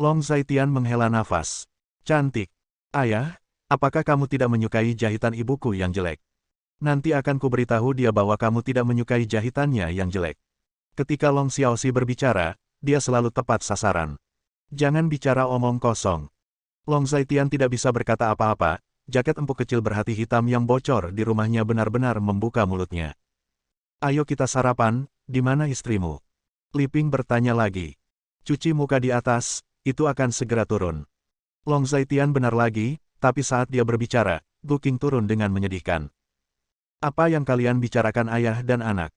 Speaker 1: Long Zaitian menghela nafas. Cantik. Ayah, apakah kamu tidak menyukai jahitan ibuku yang jelek? Nanti akan kuberitahu dia bahwa kamu tidak menyukai jahitannya yang jelek. Ketika Long Xiaoxi berbicara, dia selalu tepat sasaran. Jangan bicara omong kosong. Long Zaitian tidak bisa berkata apa-apa, jaket empuk kecil berhati hitam yang bocor di rumahnya benar-benar membuka mulutnya. Ayo kita sarapan, di mana istrimu? Li Ping bertanya lagi. Cuci muka di atas, itu akan segera turun. Long Zaitian benar lagi, tapi saat dia berbicara, Gu Qing turun dengan menyedihkan. Apa yang kalian bicarakan ayah dan anak?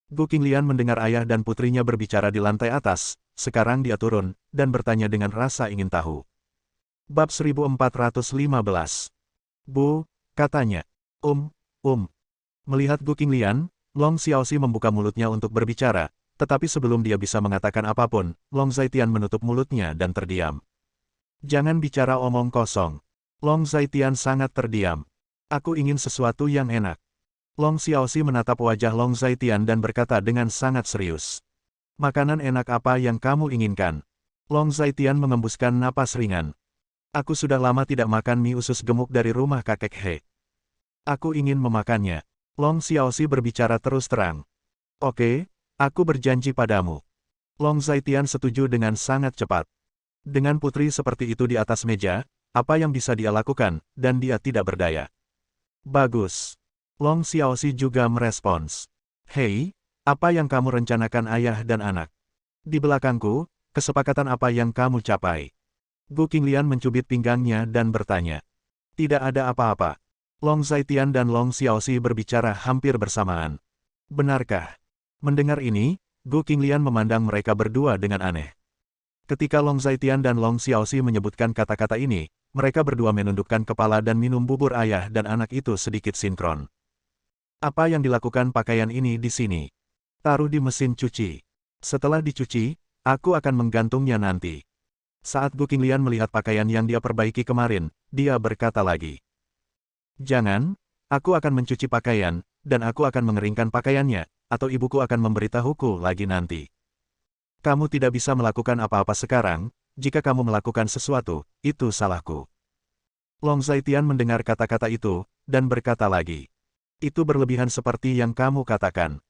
Speaker 1: Gu Qinglian mendengar ayah dan putrinya berbicara di lantai atas, sekarang dia turun, dan bertanya dengan rasa ingin tahu. Bab 1415. Bu, katanya. Melihat Gu Qinglian, Long Xiaoxi membuka mulutnya untuk berbicara, tetapi sebelum dia bisa mengatakan apapun, Long Zaitian menutup mulutnya dan terdiam. Jangan bicara omong kosong. Long Zaitian sangat terdiam. Aku ingin sesuatu yang enak. Long Xiaoxi menatap wajah Long Zaitian dan berkata dengan sangat serius. Makanan enak apa yang kamu inginkan? Long Zaitian mengembuskan napas ringan. Aku sudah lama tidak makan mie usus gemuk dari rumah kakek He. Aku ingin memakannya. Long Xiaoxi berbicara terus terang. Oke, aku berjanji padamu. Long Zaitian setuju dengan sangat cepat. Dengan putri seperti itu di atas meja, apa yang bisa dia lakukan, dan dia tidak berdaya. Bagus. Long Xiaoxi juga merespons. Hei, apa yang kamu rencanakan ayah dan anak? Di belakangku, kesepakatan apa yang kamu capai? Gu Qinglian mencubit pinggangnya dan bertanya. Tidak ada apa-apa. Long Zaitian dan Long Xiaoxi berbicara hampir bersamaan. Benarkah? Mendengar ini, Gu Qinglian memandang mereka berdua dengan aneh. Ketika Long Zaitian dan Long Xiaoxi menyebutkan kata-kata ini, mereka berdua menundukkan kepala dan minum bubur ayah dan anak itu sedikit sinkron. Apa yang dilakukan pakaian ini di sini? Taruh di mesin cuci. Setelah dicuci, aku akan menggantungnya nanti. Saat Gu Qinglian melihat pakaian yang dia perbaiki kemarin, dia berkata lagi. Jangan, aku akan mencuci pakaian, dan aku akan mengeringkan pakaiannya, atau ibuku akan memberitahuku lagi nanti. Kamu tidak bisa melakukan apa-apa sekarang, jika kamu melakukan sesuatu, itu salahku. Long Zaitian mendengar kata-kata itu, dan berkata lagi. Itu berlebihan seperti yang kamu katakan.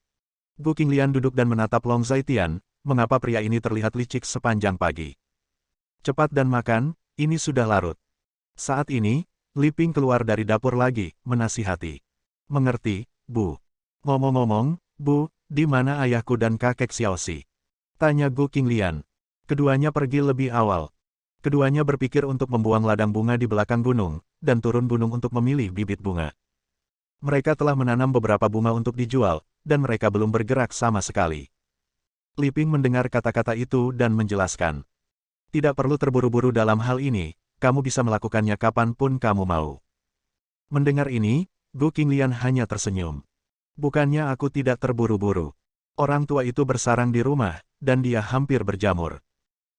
Speaker 1: Gu Qinglian duduk dan menatap Long Zaitian, mengapa pria ini terlihat licik sepanjang pagi. Cepat dan makan, ini sudah larut. Saat ini, Li Ping keluar dari dapur lagi, menasihati. Mengerti, Bu. Ngomong-ngomong, Bu, di mana ayahku dan kakek Xiaoxi? Tanya Gu Qinglian. Keduanya pergi lebih awal. Keduanya berpikir untuk membuang ladang bunga di belakang gunung, dan turun gunung untuk memilih bibit bunga. Mereka telah menanam beberapa bunga untuk dijual, dan mereka belum bergerak sama sekali. Li Ping mendengar kata-kata itu dan menjelaskan. Tidak perlu terburu-buru dalam hal ini, kamu bisa melakukannya kapanpun kamu mau. Mendengar ini, Gu Qinglian hanya tersenyum. Bukannya aku tidak terburu-buru. Orang tua itu bersarang di rumah, dan dia hampir berjamur.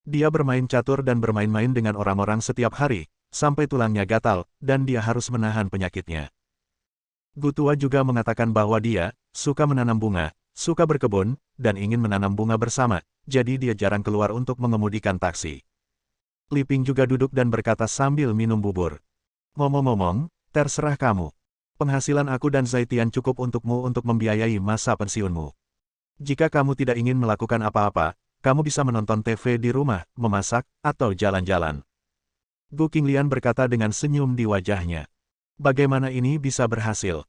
Speaker 1: Dia bermain catur dan bermain-main dengan orang-orang setiap hari, sampai tulangnya gatal, dan dia harus menahan penyakitnya. Gu Tua juga mengatakan bahwa dia suka menanam bunga, suka berkebun, dan ingin menanam bunga bersama, jadi dia jarang keluar untuk mengemudikan taksi. Li Ping juga duduk dan berkata sambil minum bubur. Ngomong-ngomong, terserah kamu. Penghasilan aku dan Zaitian cukup untukmu untuk membiayai masa pensiunmu. Jika kamu tidak ingin melakukan apa-apa, kamu bisa menonton TV di rumah, memasak, atau jalan-jalan. Gu Qinglian berkata dengan senyum di wajahnya. Bagaimana ini bisa berhasil?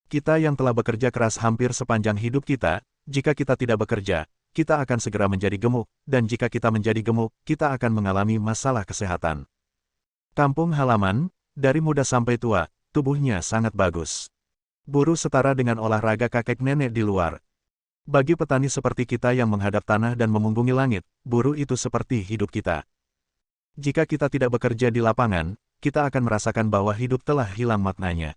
Speaker 1: Kita yang telah bekerja keras hampir sepanjang hidup kita, jika kita tidak bekerja, kita akan segera menjadi gemuk, dan jika kita menjadi gemuk, kita akan mengalami masalah kesehatan. Kampung halaman, dari muda sampai tua, tubuhnya sangat bagus. Buruh setara dengan olahraga kakek nenek di luar. Bagi petani seperti kita yang menghadap tanah dan memunggungi langit, buruh itu seperti hidup kita. Jika kita tidak bekerja di lapangan, kita akan merasakan bahwa hidup telah hilang maknanya.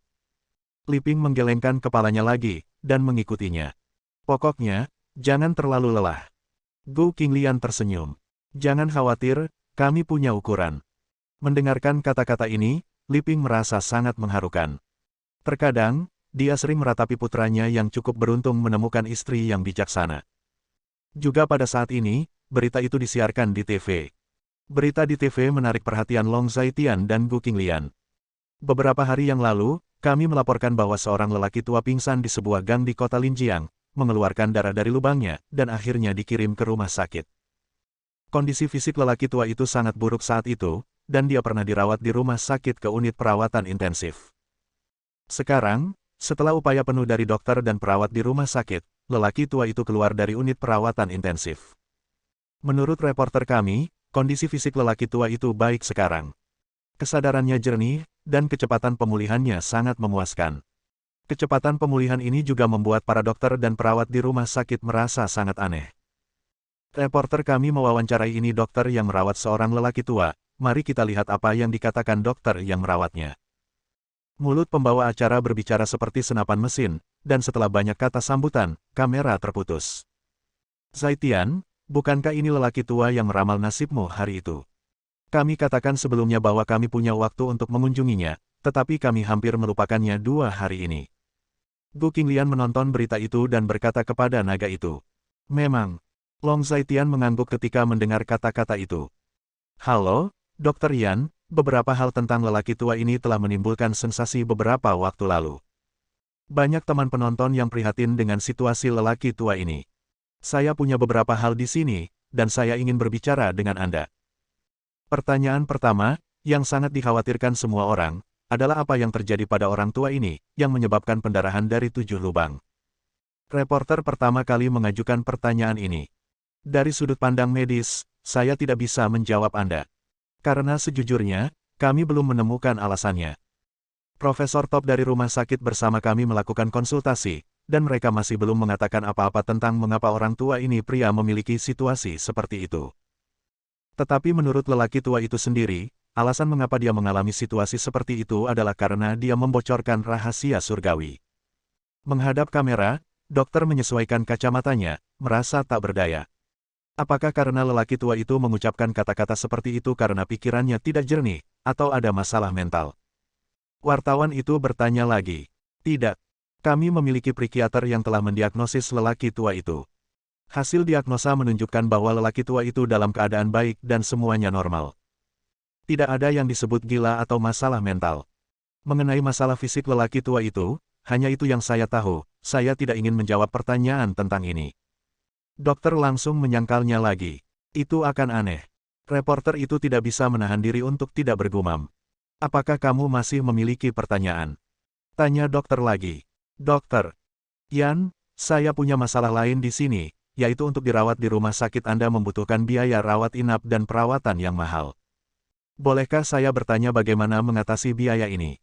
Speaker 1: Li Ping menggelengkan kepalanya lagi, dan mengikutinya. Pokoknya, jangan terlalu lelah. Gu Qinglian tersenyum. Jangan khawatir, kami punya ukuran. Mendengarkan kata-kata ini, Li Ping merasa sangat mengharukan. Terkadang, dia sering meratapi putranya yang cukup beruntung menemukan istri yang bijaksana. Juga pada saat ini, berita itu disiarkan di TV. Berita di TV menarik perhatian Long Zaitian dan Gu Qinglian. Beberapa hari yang lalu, kami melaporkan bahwa seorang lelaki tua pingsan di sebuah gang di kota Linjiang, mengeluarkan darah dari lubangnya, dan akhirnya dikirim ke rumah sakit. Kondisi fisik lelaki tua itu sangat buruk saat itu, dan dia pernah dirawat di rumah sakit ke unit perawatan intensif. Sekarang, setelah upaya penuh dari dokter dan perawat di rumah sakit, lelaki tua itu keluar dari unit perawatan intensif. Menurut reporter kami, kondisi fisik lelaki tua itu baik sekarang. Kesadarannya jernih, dan kecepatan pemulihannya sangat memuaskan. Kecepatan pemulihan ini juga membuat para dokter dan perawat di rumah sakit merasa sangat aneh. Reporter kami mewawancarai ini dokter yang merawat seorang lelaki tua. Mari kita lihat apa yang dikatakan dokter yang merawatnya. Mulut pembawa acara berbicara seperti senapan mesin, dan setelah banyak kata sambutan, kamera terputus. Zaitian, bukankah ini lelaki tua yang meramal nasibmu hari itu? Kami katakan sebelumnya bahwa kami punya waktu untuk mengunjunginya, tetapi kami hampir melupakannya 2 hari ini. Gu Qinglian menonton berita itu dan berkata kepada naga itu. Memang. Long Zaitian mengangguk ketika mendengar kata-kata itu. Halo, Dr. Yan, beberapa hal tentang lelaki tua ini telah menimbulkan sensasi beberapa waktu lalu. Banyak teman penonton yang prihatin dengan situasi lelaki tua ini. Saya punya beberapa hal di sini, dan saya ingin berbicara dengan Anda. Pertanyaan pertama, yang sangat dikhawatirkan semua orang, adalah apa yang terjadi pada orang tua ini, yang menyebabkan pendarahan dari 7 lubang. Reporter pertama kali mengajukan pertanyaan ini. Dari sudut pandang medis, saya tidak bisa menjawab Anda. Karena sejujurnya, kami belum menemukan alasannya. Profesor top dari rumah sakit bersama kami melakukan konsultasi, dan mereka masih belum mengatakan apa-apa tentang mengapa orang tua ini pria memiliki situasi seperti itu. Tetapi menurut lelaki tua itu sendiri, alasan mengapa dia mengalami situasi seperti itu adalah karena dia membocorkan rahasia surgawi. Menghadap kamera, dokter menyesuaikan kacamatanya, merasa tak berdaya. Apakah karena lelaki tua itu mengucapkan kata-kata seperti itu karena pikirannya tidak jernih, atau ada masalah mental? Wartawan itu bertanya lagi. Tidak. Kami memiliki psikiater yang telah mendiagnosis lelaki tua itu. Hasil diagnosa menunjukkan bahwa lelaki tua itu dalam keadaan baik dan semuanya normal. Tidak ada yang disebut gila atau masalah mental. Mengenai masalah fisik lelaki tua itu, hanya itu yang saya tahu, saya tidak ingin menjawab pertanyaan tentang ini. Dokter langsung menyangkalnya lagi. Itu akan aneh. Reporter itu tidak bisa menahan diri untuk tidak bergumam. Apakah kamu masih memiliki pertanyaan? Tanya dokter lagi. Dokter. Yan, saya punya masalah lain di sini, yaitu untuk dirawat di rumah sakit Anda membutuhkan biaya rawat inap dan perawatan yang mahal. Bolehkah saya bertanya bagaimana mengatasi biaya ini?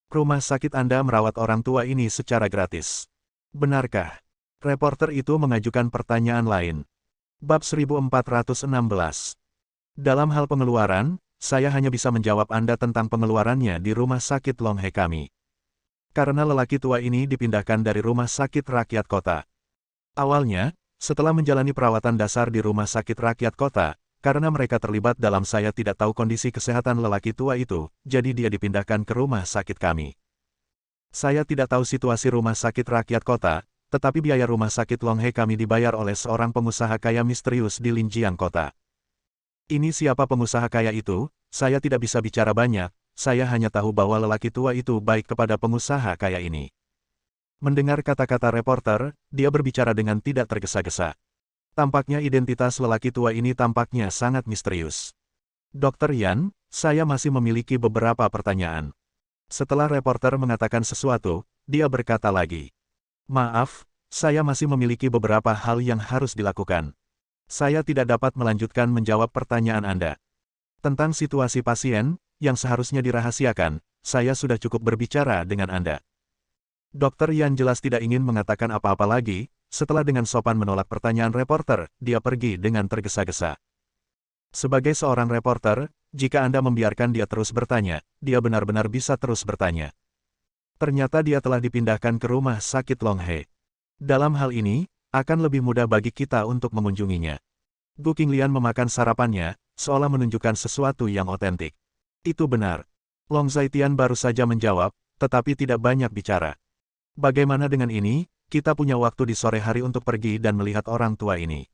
Speaker 1: Rumah sakit Anda merawat orang tua ini secara gratis. Benarkah? Reporter itu mengajukan pertanyaan lain. Bab 1416. Dalam hal pengeluaran, saya hanya bisa menjawab Anda tentang pengeluarannya di rumah sakit Longhe kami. Karena lelaki tua ini dipindahkan dari rumah sakit rakyat kota. Awalnya, setelah menjalani perawatan dasar di rumah sakit rakyat kota, karena mereka terlibat dalam saya tidak tahu kondisi kesehatan lelaki tua itu, jadi dia dipindahkan ke rumah sakit kami. Saya tidak tahu situasi rumah sakit rakyat kota, tetapi biaya rumah sakit Longhe kami dibayar oleh seorang pengusaha kaya misterius di Linjiang kota. Ini siapa pengusaha kaya itu, saya tidak bisa bicara banyak, saya hanya tahu bahwa lelaki tua itu baik kepada pengusaha kaya ini. Mendengar kata-kata reporter, dia berbicara dengan tidak tergesa-gesa. Tampaknya identitas lelaki tua ini tampaknya sangat misterius. Dokter Yan, saya masih memiliki beberapa pertanyaan. Setelah reporter mengatakan sesuatu, dia berkata lagi. Maaf, saya masih memiliki beberapa hal yang harus dilakukan. Saya tidak dapat melanjutkan menjawab pertanyaan Anda. Tentang situasi pasien, yang seharusnya dirahasiakan, saya sudah cukup berbicara dengan Anda. Dokter Yan jelas tidak ingin mengatakan apa-apa lagi, setelah dengan sopan menolak pertanyaan reporter, dia pergi dengan tergesa-gesa. Sebagai seorang reporter, jika Anda membiarkan dia terus bertanya, dia benar-benar bisa terus bertanya. Ternyata dia telah dipindahkan ke rumah sakit Longhe. Dalam hal ini, akan lebih mudah bagi kita untuk mengunjunginya. Gu Qinglian memakan sarapannya, seolah menunjukkan sesuatu yang otentik. Itu benar. Long Zaitian baru saja menjawab, tetapi tidak banyak bicara. Bagaimana dengan ini? Kita punya waktu di sore hari untuk pergi dan melihat orang tua ini.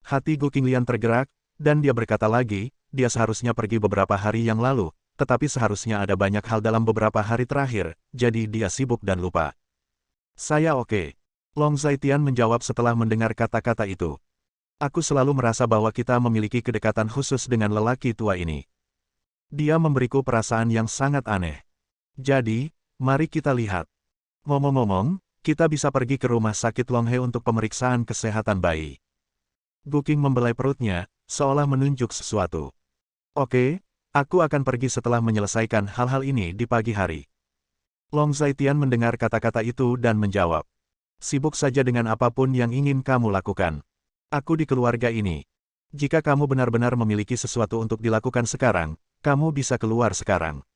Speaker 1: Hati Gu Qinglian tergerak, dan dia berkata lagi, dia seharusnya pergi beberapa hari yang lalu, tetapi seharusnya ada banyak hal dalam beberapa hari terakhir, jadi dia sibuk dan lupa. Saya oke. Long Zaitian menjawab setelah mendengar kata-kata itu. Aku selalu merasa bahwa kita memiliki kedekatan khusus dengan lelaki tua ini. Dia memberiku perasaan yang sangat aneh. Jadi, mari kita lihat. Ngomong-ngomong, kita bisa pergi ke rumah sakit Longhe untuk pemeriksaan kesehatan bayi. Gu Qing membelai perutnya, seolah menunjuk sesuatu. Oke, aku akan pergi setelah menyelesaikan hal-hal ini di pagi hari. Long Zaitian mendengar kata-kata itu dan menjawab. Sibuk saja dengan apapun yang ingin kamu lakukan. Aku di keluarga ini. Jika kamu benar-benar memiliki sesuatu untuk dilakukan sekarang, kamu bisa keluar sekarang.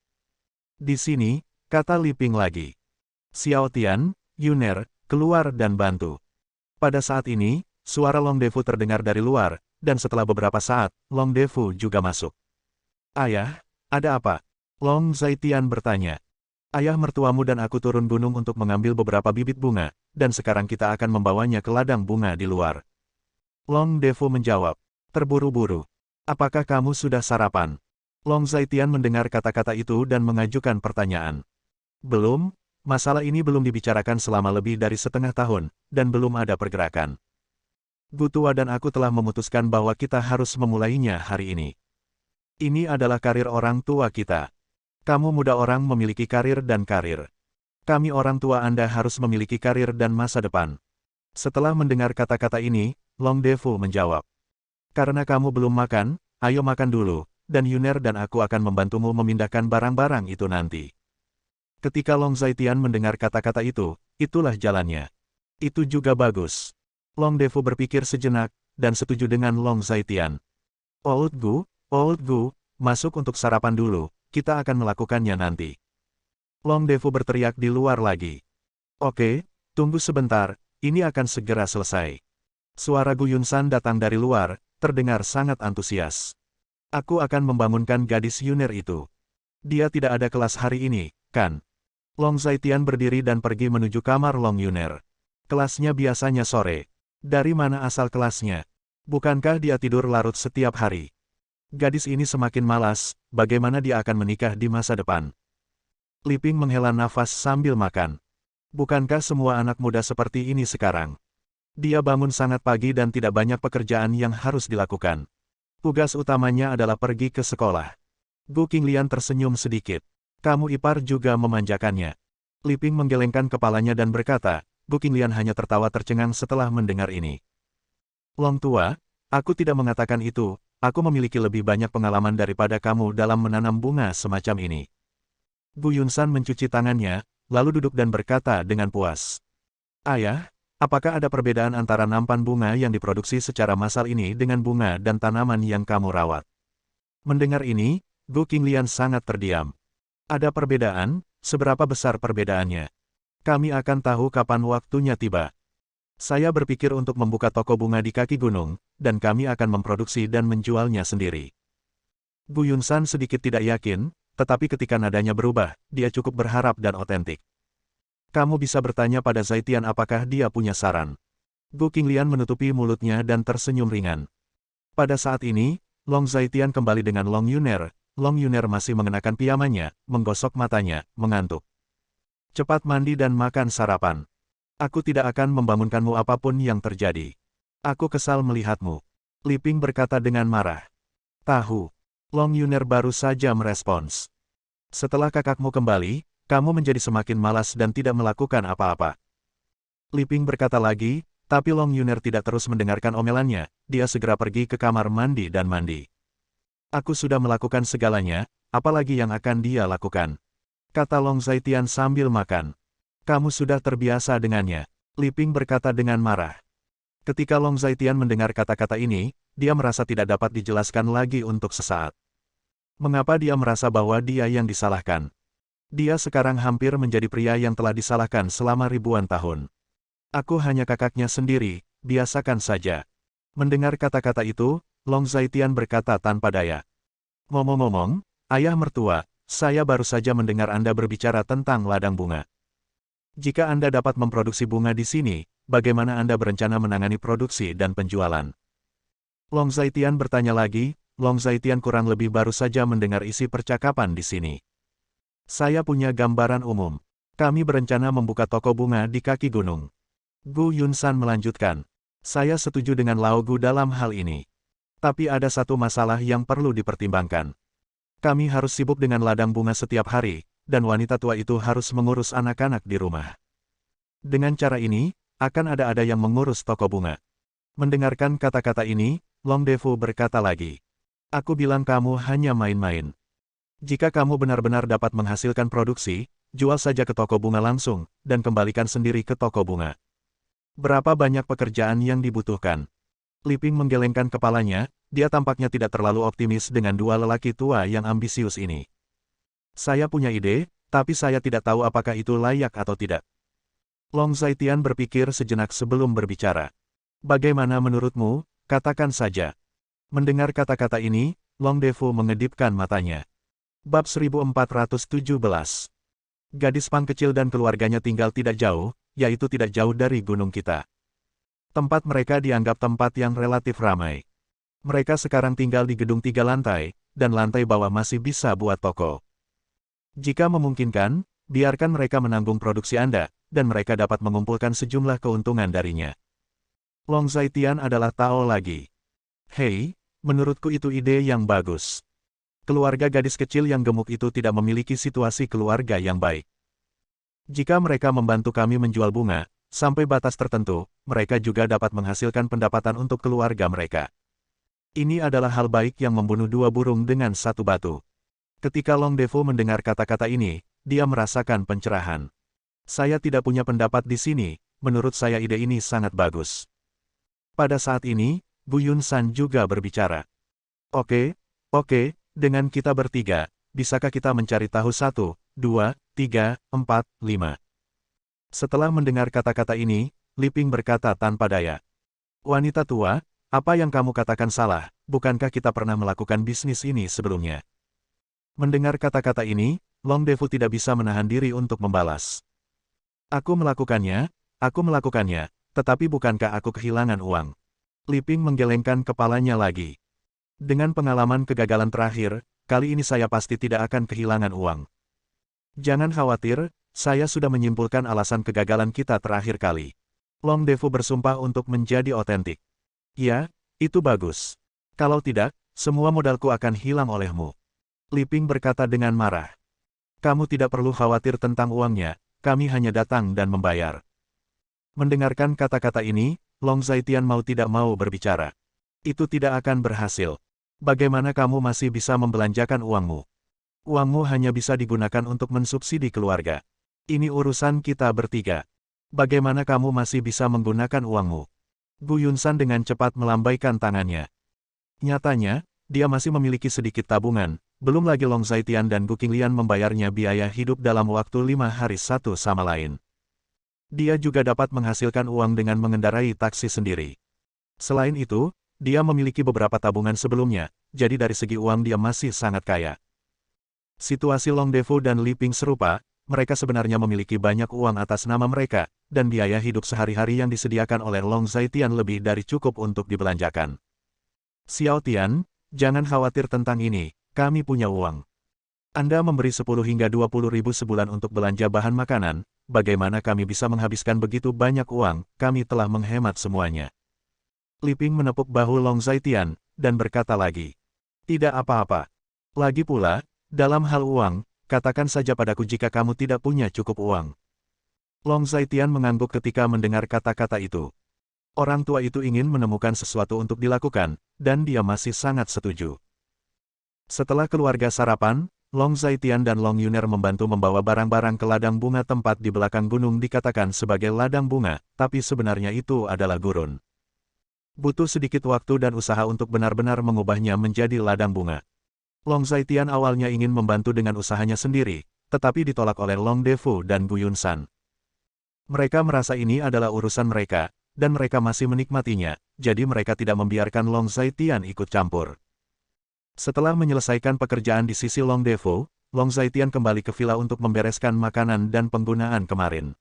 Speaker 1: Di sini, kata Li Ping lagi. Xiao Tian, Yuner, keluar dan bantu. Pada saat ini, suara Long Defu terdengar dari luar, dan setelah beberapa saat, Long Defu juga masuk. Ayah, ada apa? Long Zaitian bertanya. Ayah mertuamu dan aku turun gunung untuk mengambil beberapa bibit bunga, dan sekarang kita akan membawanya ke ladang bunga di luar. Long Defu menjawab, terburu-buru. Apakah kamu sudah sarapan? Long Zaitian mendengar kata-kata itu dan mengajukan pertanyaan. Belum, masalah ini belum dibicarakan selama lebih dari setengah tahun, dan belum ada pergerakan. Gu Tua dan aku telah memutuskan bahwa kita harus memulainya hari ini. Ini adalah karir orang tua kita. Kamu muda orang memiliki karir dan karir. Kami orang tua Anda harus memiliki karir dan masa depan. Setelah mendengar kata-kata ini, Long Defu menjawab. Karena kamu belum makan, ayo makan dulu, dan Yuner dan aku akan membantumu memindahkan barang-barang itu nanti. Ketika Long Zaitian mendengar kata-kata itu, itulah jalannya. Itu juga bagus. Long Defu berpikir sejenak, dan setuju dengan Long Zaitian. Old Gu, masuk untuk sarapan dulu, kita akan melakukannya nanti. Long Defu berteriak di luar lagi. Oke, tunggu sebentar, ini akan segera selesai. Suara Gu Yunsan datang dari luar, terdengar sangat antusias. Aku akan membangunkan gadis Yuner itu. Dia tidak ada kelas hari ini, kan? Long Zaitian berdiri dan pergi menuju kamar Long Yuner. Kelasnya biasanya sore. Dari mana asal kelasnya? Bukankah dia tidur larut setiap hari? Gadis ini semakin malas, bagaimana dia akan menikah di masa depan? Li Ping menghela nafas sambil makan. Bukankah semua anak muda seperti ini sekarang? Dia bangun sangat pagi dan tidak banyak pekerjaan yang harus dilakukan. Tugas utamanya adalah pergi ke sekolah. Gu Qinglian tersenyum sedikit. Kamu ipar juga memanjakannya. Li Ping menggelengkan kepalanya dan berkata, Gu Qinglian hanya tertawa tercengang setelah mendengar ini. Long tua, aku tidak mengatakan itu, aku memiliki lebih banyak pengalaman daripada kamu dalam menanam bunga semacam ini. Gu Yunsan mencuci tangannya, lalu duduk dan berkata dengan puas. Ayah, apakah ada perbedaan antara nampan bunga yang diproduksi secara massal ini dengan bunga dan tanaman yang kamu rawat? Mendengar ini, Gu Qinglian sangat terdiam. Ada perbedaan, seberapa besar perbedaannya? Kami akan tahu kapan waktunya tiba. Saya berpikir untuk membuka toko bunga di kaki gunung, dan kami akan memproduksi dan menjualnya sendiri. Gu Yunsan sedikit tidak yakin, tetapi ketika nadanya berubah, dia cukup berharap dan otentik. Kamu bisa bertanya pada Zaitian apakah dia punya saran. Gu Qinglian menutupi mulutnya dan tersenyum ringan. Pada saat ini, Long Zaitian kembali dengan Long Yuner, Long Yuner masih mengenakan pijamannya, menggosok matanya, mengantuk. Cepat mandi dan makan sarapan. Aku tidak akan membangunkanmu apapun yang terjadi. Aku kesal melihatmu. Li Ping berkata dengan marah. Tahu. Long Yuner baru saja merespons. Setelah kakakmu kembali, kamu menjadi semakin malas dan tidak melakukan apa-apa. Li Ping berkata lagi, tapi Long Yuner tidak terus mendengarkan omelannya, dia segera pergi ke kamar mandi dan mandi. Aku sudah melakukan segalanya, apalagi yang akan dia lakukan? Kata Long Zaitian sambil makan. Kamu sudah terbiasa dengannya. Li Ping berkata dengan marah. Ketika Long Zaitian mendengar kata-kata ini, dia merasa tidak dapat dijelaskan lagi untuk sesaat. Mengapa dia merasa bahwa dia yang disalahkan? Dia sekarang hampir menjadi pria yang telah disalahkan selama ribuan tahun. Aku hanya kakaknya sendiri, biasakan saja. Mendengar kata-kata itu, Long Zaitian berkata tanpa daya. Ngomong-ngomong, ayah mertua, saya baru saja mendengar Anda berbicara tentang ladang bunga. Jika Anda dapat memproduksi bunga di sini, bagaimana Anda berencana menangani produksi dan penjualan? Long Zaitian bertanya lagi, Long Zaitian kurang lebih baru saja mendengar isi percakapan di sini. Saya punya gambaran umum. Kami berencana membuka toko bunga di kaki gunung. Gu Yunsan melanjutkan. Saya setuju dengan Lao Gu dalam hal ini. Tapi ada satu masalah yang perlu dipertimbangkan. Kami harus sibuk dengan ladang bunga setiap hari, dan wanita tua itu harus mengurus anak-anak di rumah. Dengan cara ini, akan ada yang mengurus toko bunga. Mendengarkan kata-kata ini, Long Defu berkata lagi. Aku bilang kamu hanya main-main. Jika kamu benar-benar dapat menghasilkan produksi, jual saja ke toko bunga langsung, dan kembalikan sendiri ke toko bunga. Berapa banyak pekerjaan yang dibutuhkan? Li Ping menggelengkan kepalanya, dia tampaknya tidak terlalu optimis dengan dua lelaki tua yang ambisius ini. Saya punya ide, tapi saya tidak tahu apakah itu layak atau tidak. Long Zaitian berpikir sejenak sebelum berbicara. Bagaimana menurutmu? Katakan saja. Mendengar kata-kata ini, Long Defu mengedipkan matanya. Bab 1417. Gadis Pang kecil dan keluarganya tinggal tidak jauh, yaitu tidak jauh dari gunung kita. Tempat mereka dianggap tempat yang relatif ramai. Mereka sekarang tinggal di gedung 3 lantai, dan lantai bawah masih bisa buat toko. Jika memungkinkan, biarkan mereka menanggung produksi Anda, dan mereka dapat mengumpulkan sejumlah keuntungan darinya. Long Zaitian adalah Tao lagi. Hei, menurutku itu ide yang bagus. Keluarga gadis kecil yang gemuk itu tidak memiliki situasi keluarga yang baik. Jika mereka membantu kami menjual bunga, sampai batas tertentu, mereka juga dapat menghasilkan pendapatan untuk keluarga mereka. Ini adalah hal baik yang membunuh dua burung dengan satu batu. Ketika Long Defu mendengar kata-kata ini, dia merasakan pencerahan. Saya tidak punya pendapat di sini, menurut saya ide ini sangat bagus. Pada saat ini, Gu Yunsan juga berbicara. Oke, dengan kita bertiga, bisakah kita mencari tahu 1, 2, 3, 4, 5. Setelah mendengar kata-kata ini, Li Ping berkata tanpa daya. Wanita tua, apa yang kamu katakan salah, bukankah kita pernah melakukan bisnis ini sebelumnya? Mendengar kata-kata ini, Long Defu tidak bisa menahan diri untuk membalas. Aku melakukannya, tetapi bukankah aku kehilangan uang? Li Ping menggelengkan kepalanya lagi. Dengan pengalaman kegagalan terakhir, kali ini saya pasti tidak akan kehilangan uang. Jangan khawatir, saya sudah menyimpulkan alasan kegagalan kita terakhir kali. Long Defu bersumpah untuk menjadi otentik. Ya, itu bagus. Kalau tidak, semua modalku akan hilang olehmu. Li Ping berkata dengan marah. Kamu tidak perlu khawatir tentang uangnya, kami hanya datang dan membayar. Mendengarkan kata-kata ini, Long Zaitian mau tidak mau berbicara. Itu tidak akan berhasil. Bagaimana kamu masih bisa membelanjakan uangmu? Uangmu hanya bisa digunakan untuk mensubsidi keluarga. Ini urusan kita bertiga. Bagaimana kamu masih bisa menggunakan uangmu? Gu Yunsan dengan cepat melambaikan tangannya. Nyatanya, dia masih memiliki sedikit tabungan, belum lagi Long Zaitian dan Gu Qinglian membayarnya biaya hidup dalam waktu 5 hari satu sama lain. Dia juga dapat menghasilkan uang dengan mengendarai taksi sendiri. Selain itu, dia memiliki beberapa tabungan sebelumnya, jadi dari segi uang dia masih sangat kaya. Situasi Long Defu dan Li Ping serupa, mereka sebenarnya memiliki banyak uang atas nama mereka, dan biaya hidup sehari-hari yang disediakan oleh Long Zaitian lebih dari cukup untuk dibelanjakan. Xiao Tian, jangan khawatir tentang ini, kami punya uang. Anda memberi 10 hingga 20 ribu sebulan untuk belanja bahan makanan, bagaimana kami bisa menghabiskan begitu banyak uang, kami telah menghemat semuanya. Li Ping menepuk bahu Long Zaitian, dan berkata lagi. Tidak apa-apa. Lagi pula, dalam hal uang, katakan saja padaku jika kamu tidak punya cukup uang. Long Zaitian mengangguk ketika mendengar kata-kata itu. Orang tua itu ingin menemukan sesuatu untuk dilakukan, dan dia masih sangat setuju. Setelah keluarga sarapan, Long Zaitian dan Long Yuner membantu membawa barang-barang ke ladang bunga tempat di belakang gunung dikatakan sebagai ladang bunga, tapi sebenarnya itu adalah gurun. Butuh sedikit waktu dan usaha untuk benar-benar mengubahnya menjadi ladang bunga. Long Zaitian awalnya ingin membantu dengan usahanya sendiri, tetapi ditolak oleh Long Defu dan Gu Yunsan. Mereka merasa ini adalah urusan mereka, dan mereka masih menikmatinya, jadi mereka tidak membiarkan Long Zaitian ikut campur. Setelah menyelesaikan pekerjaan di sisi Long Defu, Long Zaitian kembali ke villa untuk membereskan makanan dan penggunaan kemarin.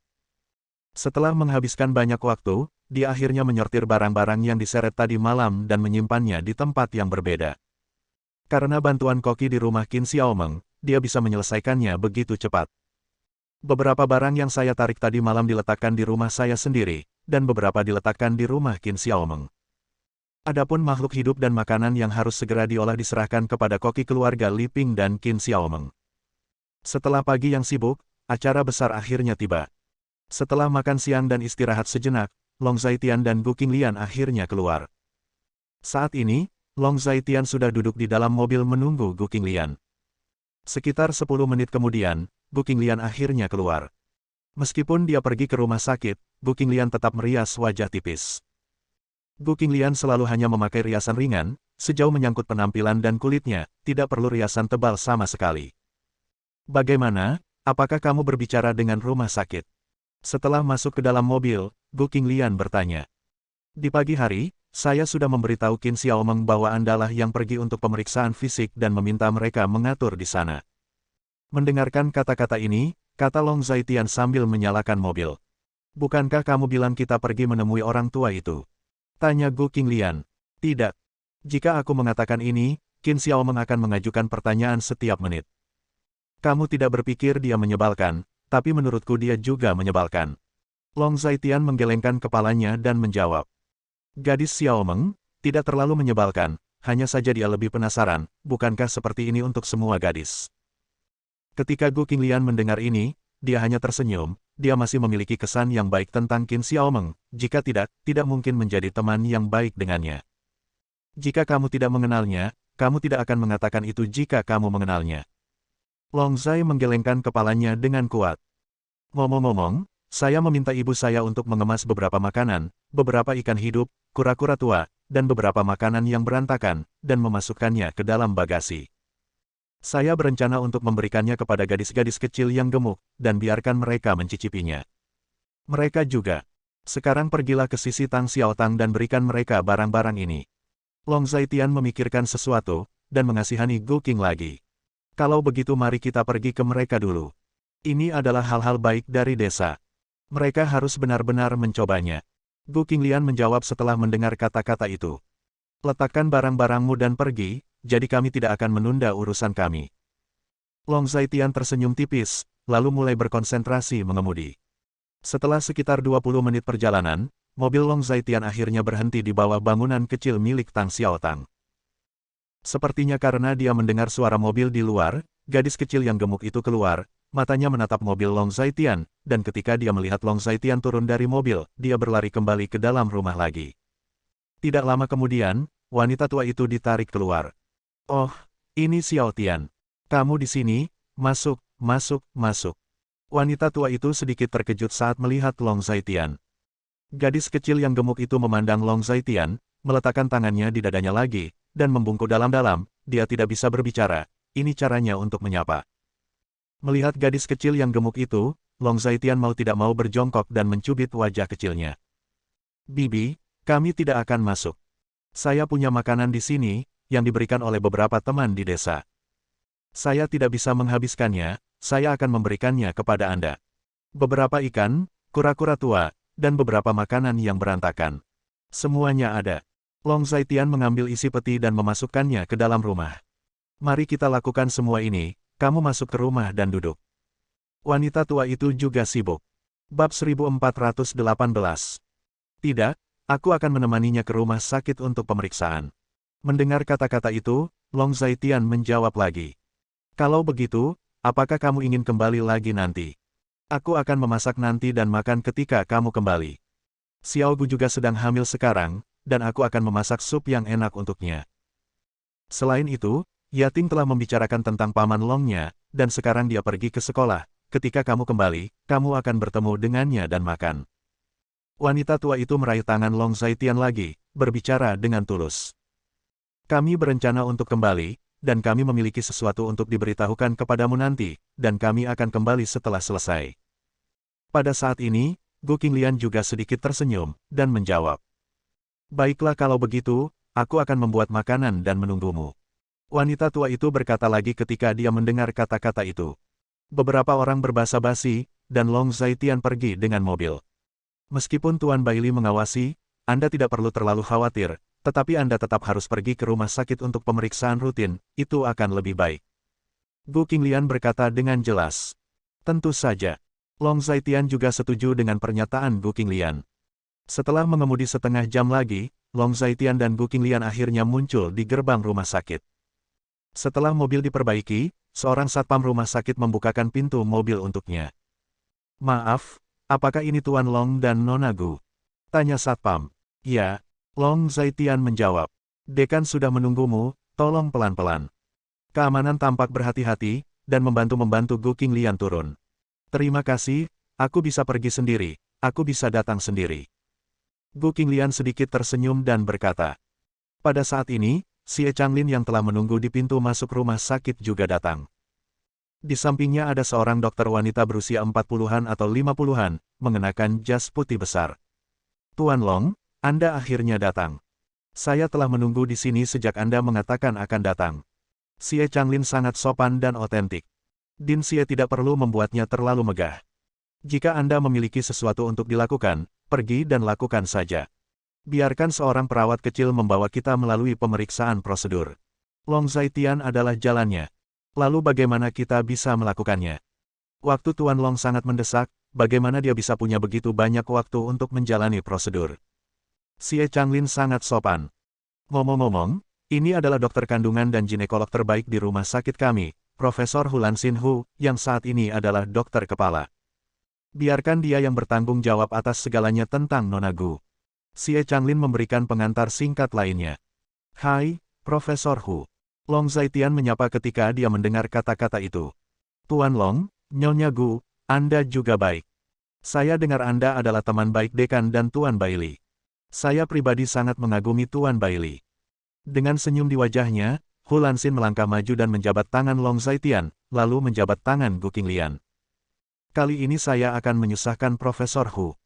Speaker 1: Setelah menghabiskan banyak waktu, dia akhirnya menyortir barang-barang yang diseret tadi malam dan menyimpannya di tempat yang berbeda. Karena bantuan koki di rumah Qin Xiaomeng, dia bisa menyelesaikannya begitu cepat. Beberapa barang yang saya tarik tadi malam diletakkan di rumah saya sendiri, dan beberapa diletakkan di rumah Qin Xiaomeng. Adapun makhluk hidup dan makanan yang harus segera diolah diserahkan kepada koki keluarga Li Ping dan Qin Xiaomeng. Setelah pagi yang sibuk, acara besar akhirnya tiba. Setelah makan siang dan istirahat sejenak, Long Zaitian dan Gu Qinglian akhirnya keluar. Saat ini, Long Zaitian sudah duduk di dalam mobil menunggu Gu Qinglian. Sekitar 10 menit kemudian, Gu Qinglian akhirnya keluar. Meskipun dia pergi ke rumah sakit, Gu Qinglian tetap merias wajah tipis. Gu Qinglian selalu hanya memakai riasan ringan, sejauh menyangkut penampilan dan kulitnya, tidak perlu riasan tebal sama sekali. Bagaimana, apakah kamu berbicara dengan rumah sakit? Setelah masuk ke dalam mobil, Gu Qinglian bertanya. Di pagi hari, saya sudah memberitahu Qin Xiaomeng bahwa Andalah yang pergi untuk pemeriksaan fisik dan meminta mereka mengatur di sana. Mendengarkan kata-kata ini, kata Long Zaitian sambil menyalakan mobil. Bukankah kamu bilang kita pergi menemui orang tua itu? Tanya Gu Qinglian. Tidak. Jika aku mengatakan ini, Qin Xiaomeng akan mengajukan pertanyaan setiap menit. Kamu tidak berpikir dia menyebalkan, tapi menurutku dia juga menyebalkan. Long Zaitian menggelengkan kepalanya dan menjawab. Gadis Xiaomeng, tidak terlalu menyebalkan, hanya saja dia lebih penasaran, bukankah seperti ini untuk semua gadis? Ketika Gu Qinglian mendengar ini, dia hanya tersenyum, dia masih memiliki kesan yang baik tentang Qin Xiaomeng, jika tidak mungkin menjadi teman yang baik dengannya. Jika kamu tidak mengenalnya, kamu tidak akan mengatakan itu jika kamu mengenalnya. Long Zai menggelengkan kepalanya dengan kuat. Ngomong-ngomong, saya meminta ibu saya untuk mengemas beberapa makanan, beberapa ikan hidup, kura-kura tua, dan beberapa makanan yang berantakan, dan memasukkannya ke dalam bagasi. Saya berencana untuk memberikannya kepada gadis-gadis kecil yang gemuk, dan biarkan mereka mencicipinya. Mereka juga. Sekarang pergilah ke sisi Tang Xiaotang dan berikan mereka barang-barang ini. Long Zaitian memikirkan sesuatu, dan mengasihani Gu Qing lagi. Kalau begitu mari kita pergi ke mereka dulu. Ini adalah hal-hal baik dari desa. Mereka harus benar-benar mencobanya. Gu Qinglian menjawab setelah mendengar kata-kata itu. Letakkan barang-barangmu dan pergi, jadi kami tidak akan menunda urusan kami. Long Zaitian tersenyum tipis, lalu mulai berkonsentrasi mengemudi. Setelah sekitar 20 menit perjalanan, mobil Long Zaitian akhirnya berhenti di bawah bangunan kecil milik Tang Xiaotang. Sepertinya karena dia mendengar suara mobil di luar, gadis kecil yang gemuk itu keluar, matanya menatap mobil Long Zaitian, dan ketika dia melihat Long Zaitian turun dari mobil, dia berlari kembali ke dalam rumah lagi. Tidak lama kemudian, wanita tua itu ditarik keluar. Oh, ini Xiao Tian. Kamu di sini, masuk, masuk, masuk. Wanita tua itu sedikit terkejut saat melihat Long Zaitian. Gadis kecil yang gemuk itu memandang Long Zaitian, meletakkan tangannya di dadanya lagi, dan membungkuk dalam-dalam, dia tidak bisa berbicara, ini caranya untuk menyapa. Melihat gadis kecil yang gemuk itu, Long Zaitian mau tidak mau berjongkok dan mencubit wajah kecilnya. Bibi, kami tidak akan masuk. Saya punya makanan di sini, yang diberikan oleh beberapa teman di desa. Saya tidak bisa menghabiskannya, saya akan memberikannya kepada Anda. Beberapa ikan, kura-kura tua, dan beberapa makanan yang berantakan. Semuanya ada. Long Zaitian mengambil isi peti dan memasukkannya ke dalam rumah. Mari kita lakukan semua ini, kamu masuk ke rumah dan duduk. Wanita tua itu juga sibuk. Bab 1418. Tidak, aku akan menemaninya ke rumah sakit untuk pemeriksaan. Mendengar kata-kata itu, Long Zaitian menjawab lagi. Kalau begitu, apakah kamu ingin kembali lagi nanti? Aku akan memasak nanti dan makan ketika kamu kembali. Xiao Gu juga sedang hamil sekarang, dan aku akan memasak sup yang enak untuknya. Selain itu, Yating telah membicarakan tentang paman Longnya, dan sekarang dia pergi ke sekolah. Ketika kamu kembali, kamu akan bertemu dengannya dan makan. Wanita tua itu meraih tangan Long Zaitian lagi, berbicara dengan tulus. Kami berencana untuk kembali, dan kami memiliki sesuatu untuk diberitahukan kepadamu nanti, dan kami akan kembali setelah selesai. Pada saat ini, Gu Qinglian juga sedikit tersenyum, dan menjawab. Baiklah kalau begitu, aku akan membuat makanan dan menunggumu. Wanita tua itu berkata lagi ketika dia mendengar kata-kata itu. Beberapa orang berbasa-basi, dan Long Zaitian pergi dengan mobil. Meskipun Tuan Bailey mengawasi, Anda tidak perlu terlalu khawatir, tetapi Anda tetap harus pergi ke rumah sakit untuk pemeriksaan rutin, itu akan lebih baik. Gu Qinglian berkata dengan jelas. Tentu saja. Long Zaitian juga setuju dengan pernyataan Gu Qinglian. Setelah mengemudi setengah jam lagi, Long Zaitian dan Gu Qinglian akhirnya muncul di gerbang rumah sakit. Setelah mobil diperbaiki, seorang satpam rumah sakit membukakan pintu mobil untuknya. Maaf, apakah ini Tuan Long dan Nona Gu? Tanya satpam. Ya, Long Zaitian menjawab. Dekan sudah menunggumu, tolong pelan-pelan. Keamanan tampak berhati-hati, dan membantu Gu Qinglian turun. Terima kasih, aku bisa pergi sendiri, aku bisa datang sendiri. Gu Qinglian sedikit tersenyum dan berkata. Pada saat ini, Xie Changlin yang telah menunggu di pintu masuk rumah sakit juga datang. Di sampingnya ada seorang dokter wanita berusia 40-an atau 50-an, mengenakan jas putih besar. Tuan Long, Anda akhirnya datang. Saya telah menunggu di sini sejak Anda mengatakan akan datang. Xie Changlin sangat sopan dan otentik. Din Xie tidak perlu membuatnya terlalu megah. Jika Anda memiliki sesuatu untuk dilakukan, pergi dan lakukan saja. Biarkan seorang perawat kecil membawa kita melalui pemeriksaan prosedur. Long Zaitian adalah jalannya. Lalu bagaimana kita bisa melakukannya? Waktu Tuan Long sangat mendesak, bagaimana dia bisa punya begitu banyak waktu untuk menjalani prosedur? Xie Changlin sangat sopan. Ngomong-ngomong, ini adalah dokter kandungan dan ginekolog terbaik di rumah sakit kami, Profesor Hulan Xin Hu, yang saat ini adalah dokter kepala. Biarkan dia yang bertanggung jawab atas segalanya tentang Nona Gu. Xie Changlin memberikan pengantar singkat lainnya. Hai, Profesor Hu. Long Zaitian menyapa ketika dia mendengar kata-kata itu. Tuan Long, Nyonya Gu, Anda juga baik. Saya dengar Anda adalah teman baik Dekan dan Tuan Bailey. Saya pribadi sangat mengagumi Tuan Bailey. Dengan senyum di wajahnya, Hu Lanxin melangkah maju dan menjabat tangan Long Zaitian, lalu menjabat tangan Gu Qinglian. Kali ini saya akan menyusahkan Profesor Hu.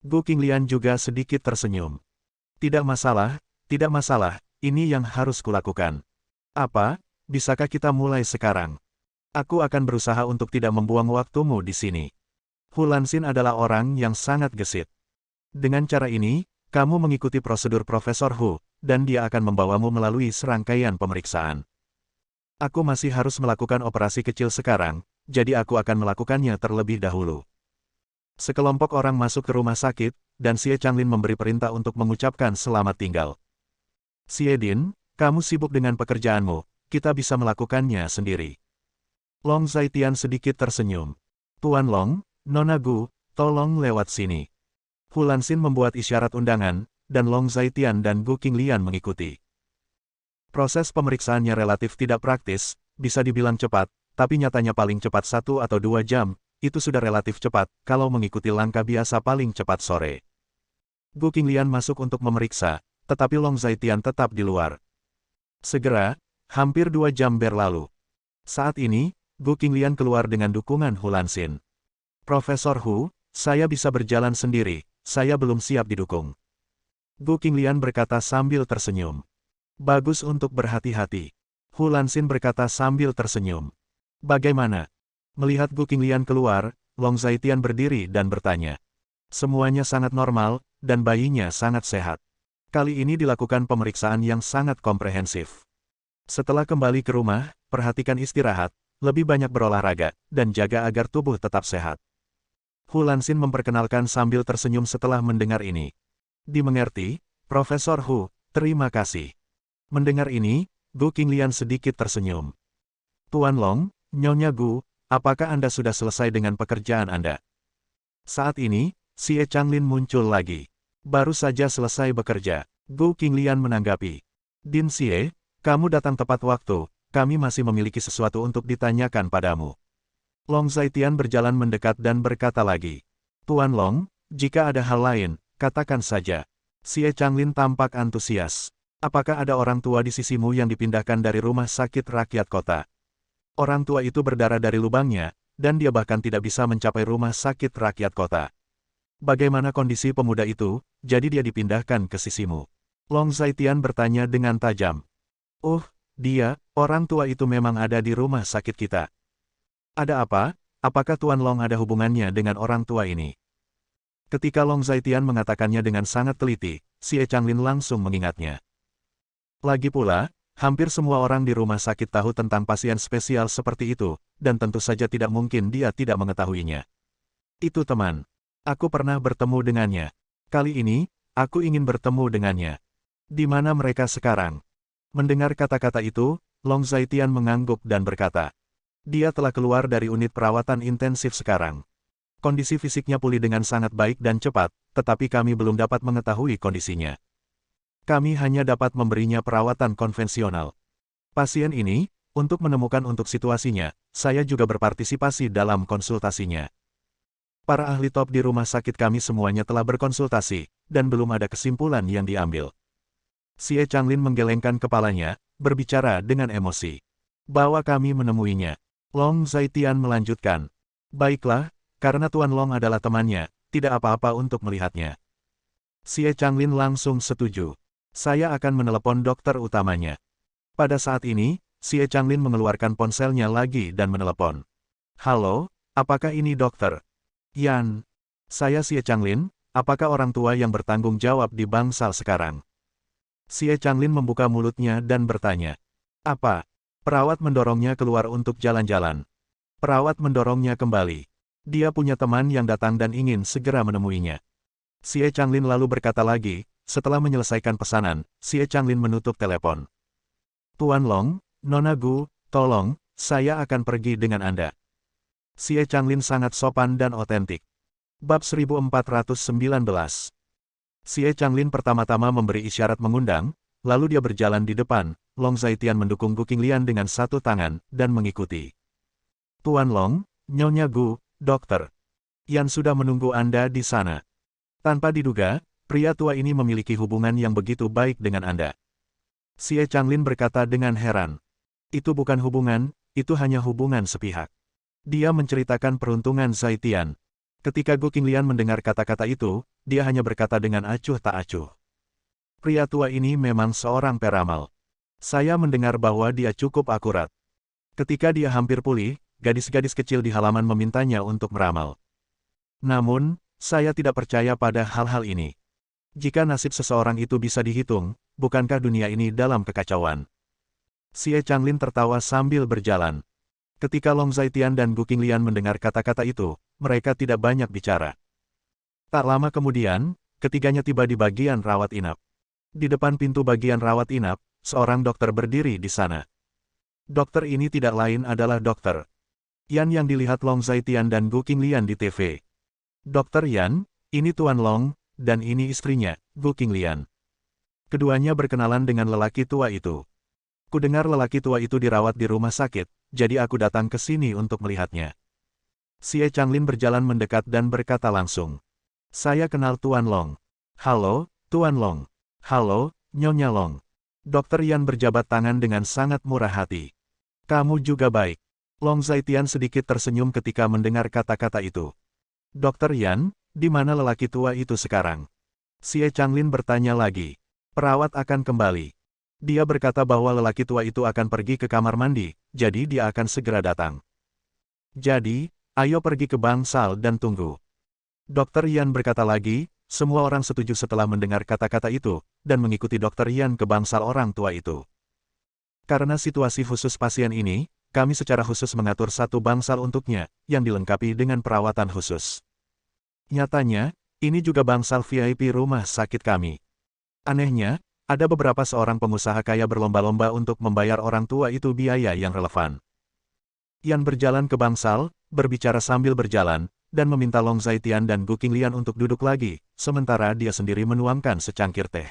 Speaker 1: Gu Qinglian juga sedikit tersenyum. Tidak masalah, ini yang harus kulakukan. Apa, bisakah kita mulai sekarang? Aku akan berusaha untuk tidak membuang waktumu di sini. Hu Lanxin adalah orang yang sangat gesit. Dengan cara ini, kamu mengikuti prosedur Profesor Hu, dan dia akan membawamu melalui serangkaian pemeriksaan. Aku masih harus melakukan operasi kecil sekarang, jadi aku akan melakukannya terlebih dahulu. Sekelompok orang masuk ke rumah sakit, dan Xie Changlin memberi perintah untuk mengucapkan selamat tinggal. Xie Din, kamu sibuk dengan pekerjaanmu, kita bisa melakukannya sendiri. Long Zaitian sedikit tersenyum. Tuan Long, Nona Gu, tolong lewat sini. Hu Lanxin membuat isyarat undangan, dan Long Zaitian dan Gu Qinglian mengikuti. Proses pemeriksaannya relatif tidak praktis, bisa dibilang cepat, tapi nyatanya paling cepat 1 atau 2 jam, itu sudah relatif cepat, kalau mengikuti langkah biasa paling cepat sore. Gu Qinglian masuk untuk memeriksa, tetapi Long Zaitian tetap di luar. Segera, hampir 2 jam berlalu. Saat ini, Gu Qinglian keluar dengan dukungan Hu Lanxin. Profesor Hu, saya bisa berjalan sendiri, saya belum siap didukung. Gu Qinglian berkata sambil tersenyum. Bagus untuk berhati-hati. Hu Lanxin berkata sambil tersenyum. Bagaimana? Melihat Gu Qinglian keluar, Long Zaitian berdiri dan bertanya. Semuanya sangat normal, dan bayinya sangat sehat. Kali ini dilakukan pemeriksaan yang sangat komprehensif. Setelah kembali ke rumah, perhatikan istirahat, lebih banyak berolahraga, dan jaga agar tubuh tetap sehat. Hu Lanxin memperkenalkan sambil tersenyum setelah mendengar ini. Dimengerti, Profesor Hu, terima kasih. Mendengar ini, Gu Qinglian sedikit tersenyum. Tuan Long, Nyonya Gu, apakah Anda sudah selesai dengan pekerjaan Anda? Saat ini, Xie Changlin muncul lagi. Baru saja selesai bekerja. Gu Qinglian menanggapi. Din Xie, kamu datang tepat waktu, kami masih memiliki sesuatu untuk ditanyakan padamu. Long Zaitian berjalan mendekat dan berkata lagi. Tuan Long, jika ada hal lain, katakan saja. Xie Changlin tampak antusias. Apakah ada orang tua di sisimu yang dipindahkan dari rumah sakit rakyat kota? Orang tua itu berdarah dari lubangnya, dan dia bahkan tidak bisa mencapai rumah sakit rakyat kota. Bagaimana kondisi pemuda itu, jadi dia dipindahkan ke sisimu? Long Zaitian bertanya dengan tajam. Dia, orang tua itu memang ada di rumah sakit kita. Ada apa? Apakah Tuan Long ada hubungannya dengan orang tua ini? Ketika Long Zaitian mengatakannya dengan sangat teliti, Xie Changlin langsung mengingatnya. Lagi pula, hampir semua orang di rumah sakit tahu tentang pasien spesial seperti itu, dan tentu saja tidak mungkin dia tidak mengetahuinya. Itu teman. Aku pernah bertemu dengannya. Kali ini, aku ingin bertemu dengannya. Di mana mereka sekarang? Mendengar kata-kata itu, Long Zaitian mengangguk dan berkata, dia telah keluar dari unit perawatan intensif sekarang. Kondisi fisiknya pulih dengan sangat baik dan cepat, tetapi kami belum dapat mengetahui kondisinya. Kami hanya dapat memberinya perawatan konvensional. Pasien ini, untuk menemukan untuk situasinya, saya juga berpartisipasi dalam konsultasinya. Para ahli top di rumah sakit kami semuanya telah berkonsultasi, dan belum ada kesimpulan yang diambil. Xie Changlin menggelengkan kepalanya, berbicara dengan emosi. Bahwa kami menemuinya. Long Zaitian melanjutkan. Baiklah, karena Tuan Long adalah temannya, tidak apa-apa untuk melihatnya. Xie Changlin langsung setuju. Saya akan menelepon dokter utamanya. Pada saat ini, Xie Changlin mengeluarkan ponselnya lagi dan menelepon. Halo, apakah ini dokter? Yan. Saya Xie Changlin, apakah orang tua yang bertanggung jawab di bangsal sekarang? Xie Changlin membuka mulutnya dan bertanya. Apa? Perawat mendorongnya keluar untuk jalan-jalan. Perawat mendorongnya kembali. Dia punya teman yang datang dan ingin segera menemuinya. Xie Changlin lalu berkata lagi. Setelah menyelesaikan pesanan, Xie Changlin menutup telepon. Tuan Long, Nona Gu, tolong, saya akan pergi dengan Anda. Xie Changlin sangat sopan dan otentik. Bab 1419. Xie Changlin pertama-tama memberi isyarat mengundang, lalu dia berjalan di depan, Long Zaitian mendukung Gu Qinglian dengan satu tangan, dan mengikuti. Tuan Long, Nyonya Gu, dokter. Yan sudah menunggu Anda di sana. Tanpa diduga, pria tua ini memiliki hubungan yang begitu baik dengan Anda. Xie Changlin berkata dengan heran. Itu bukan hubungan, itu hanya hubungan sepihak. Dia menceritakan peruntungan Zaitian. Ketika Gu Qinglian mendengar kata-kata itu, dia hanya berkata dengan acuh tak acuh. Pria tua ini memang seorang peramal. Saya mendengar bahwa dia cukup akurat. Ketika dia hampir pulih, gadis-gadis kecil di halaman memintanya untuk meramal. Namun, saya tidak percaya pada hal-hal ini. Jika nasib seseorang itu bisa dihitung, bukankah dunia ini dalam kekacauan? Xie Changlin tertawa sambil berjalan. Ketika Long Zaitian dan Gu Qinglian mendengar kata-kata itu, mereka tidak banyak bicara. Tak lama kemudian, ketiganya tiba di bagian rawat inap. Di depan pintu bagian rawat inap, seorang dokter berdiri di sana. Dokter ini tidak lain adalah Dokter Yan yang dilihat Long Zaitian dan Gu Qinglian di TV. Dokter Yan, ini Tuan Long, dan ini istrinya, Gu Qinglian. Keduanya berkenalan dengan lelaki tua itu. Kudengar lelaki tua itu dirawat di rumah sakit, jadi aku datang ke sini untuk melihatnya. Xie Changlin berjalan mendekat dan berkata langsung. Saya kenal Tuan Long. Halo, Tuan Long. Halo, Nyonya Long. Dokter Yan berjabat tangan dengan sangat murah hati. Kamu juga baik. Long Zaitian sedikit tersenyum ketika mendengar kata-kata itu. Dokter Yan, di mana lelaki tua itu sekarang? Xie Changlin bertanya lagi. Perawat akan kembali. Dia berkata bahwa lelaki tua itu akan pergi ke kamar mandi, jadi dia akan segera datang. Jadi, ayo pergi ke bangsal dan tunggu. Dokter Yan berkata lagi, semua orang setuju setelah mendengar kata-kata itu, dan mengikuti Dokter Yan ke bangsal orang tua itu. Karena situasi khusus pasien ini, kami secara khusus mengatur satu bangsal untuknya, yang dilengkapi dengan perawatan khusus. Nyatanya, ini juga bangsal VIP rumah sakit kami. Anehnya, ada beberapa seorang pengusaha kaya berlomba-lomba untuk membayar orang tua itu biaya yang relevan. Yan berjalan ke bangsal, berbicara sambil berjalan, dan meminta Long Zaitian dan Gu Qinglian untuk duduk lagi, sementara dia sendiri menuangkan secangkir teh.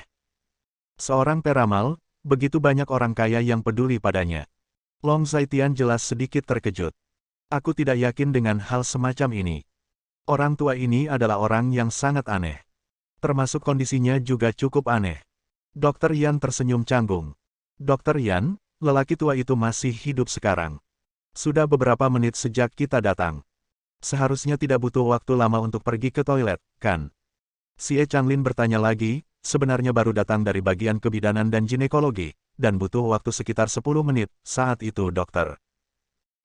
Speaker 1: Seorang peramal, begitu banyak orang kaya yang peduli padanya. Long Zaitian jelas sedikit terkejut. Aku tidak yakin dengan hal semacam ini. Orang tua ini adalah orang yang sangat aneh. Termasuk kondisinya juga cukup aneh. Dr. Yan tersenyum canggung. Dr. Yan, lelaki tua itu masih hidup sekarang. Sudah beberapa menit sejak kita datang. Seharusnya tidak butuh waktu lama untuk pergi ke toilet, kan? Xie Changlin bertanya lagi, sebenarnya baru datang dari bagian kebidanan dan ginekologi, dan butuh waktu sekitar 10 menit, saat itu dokter.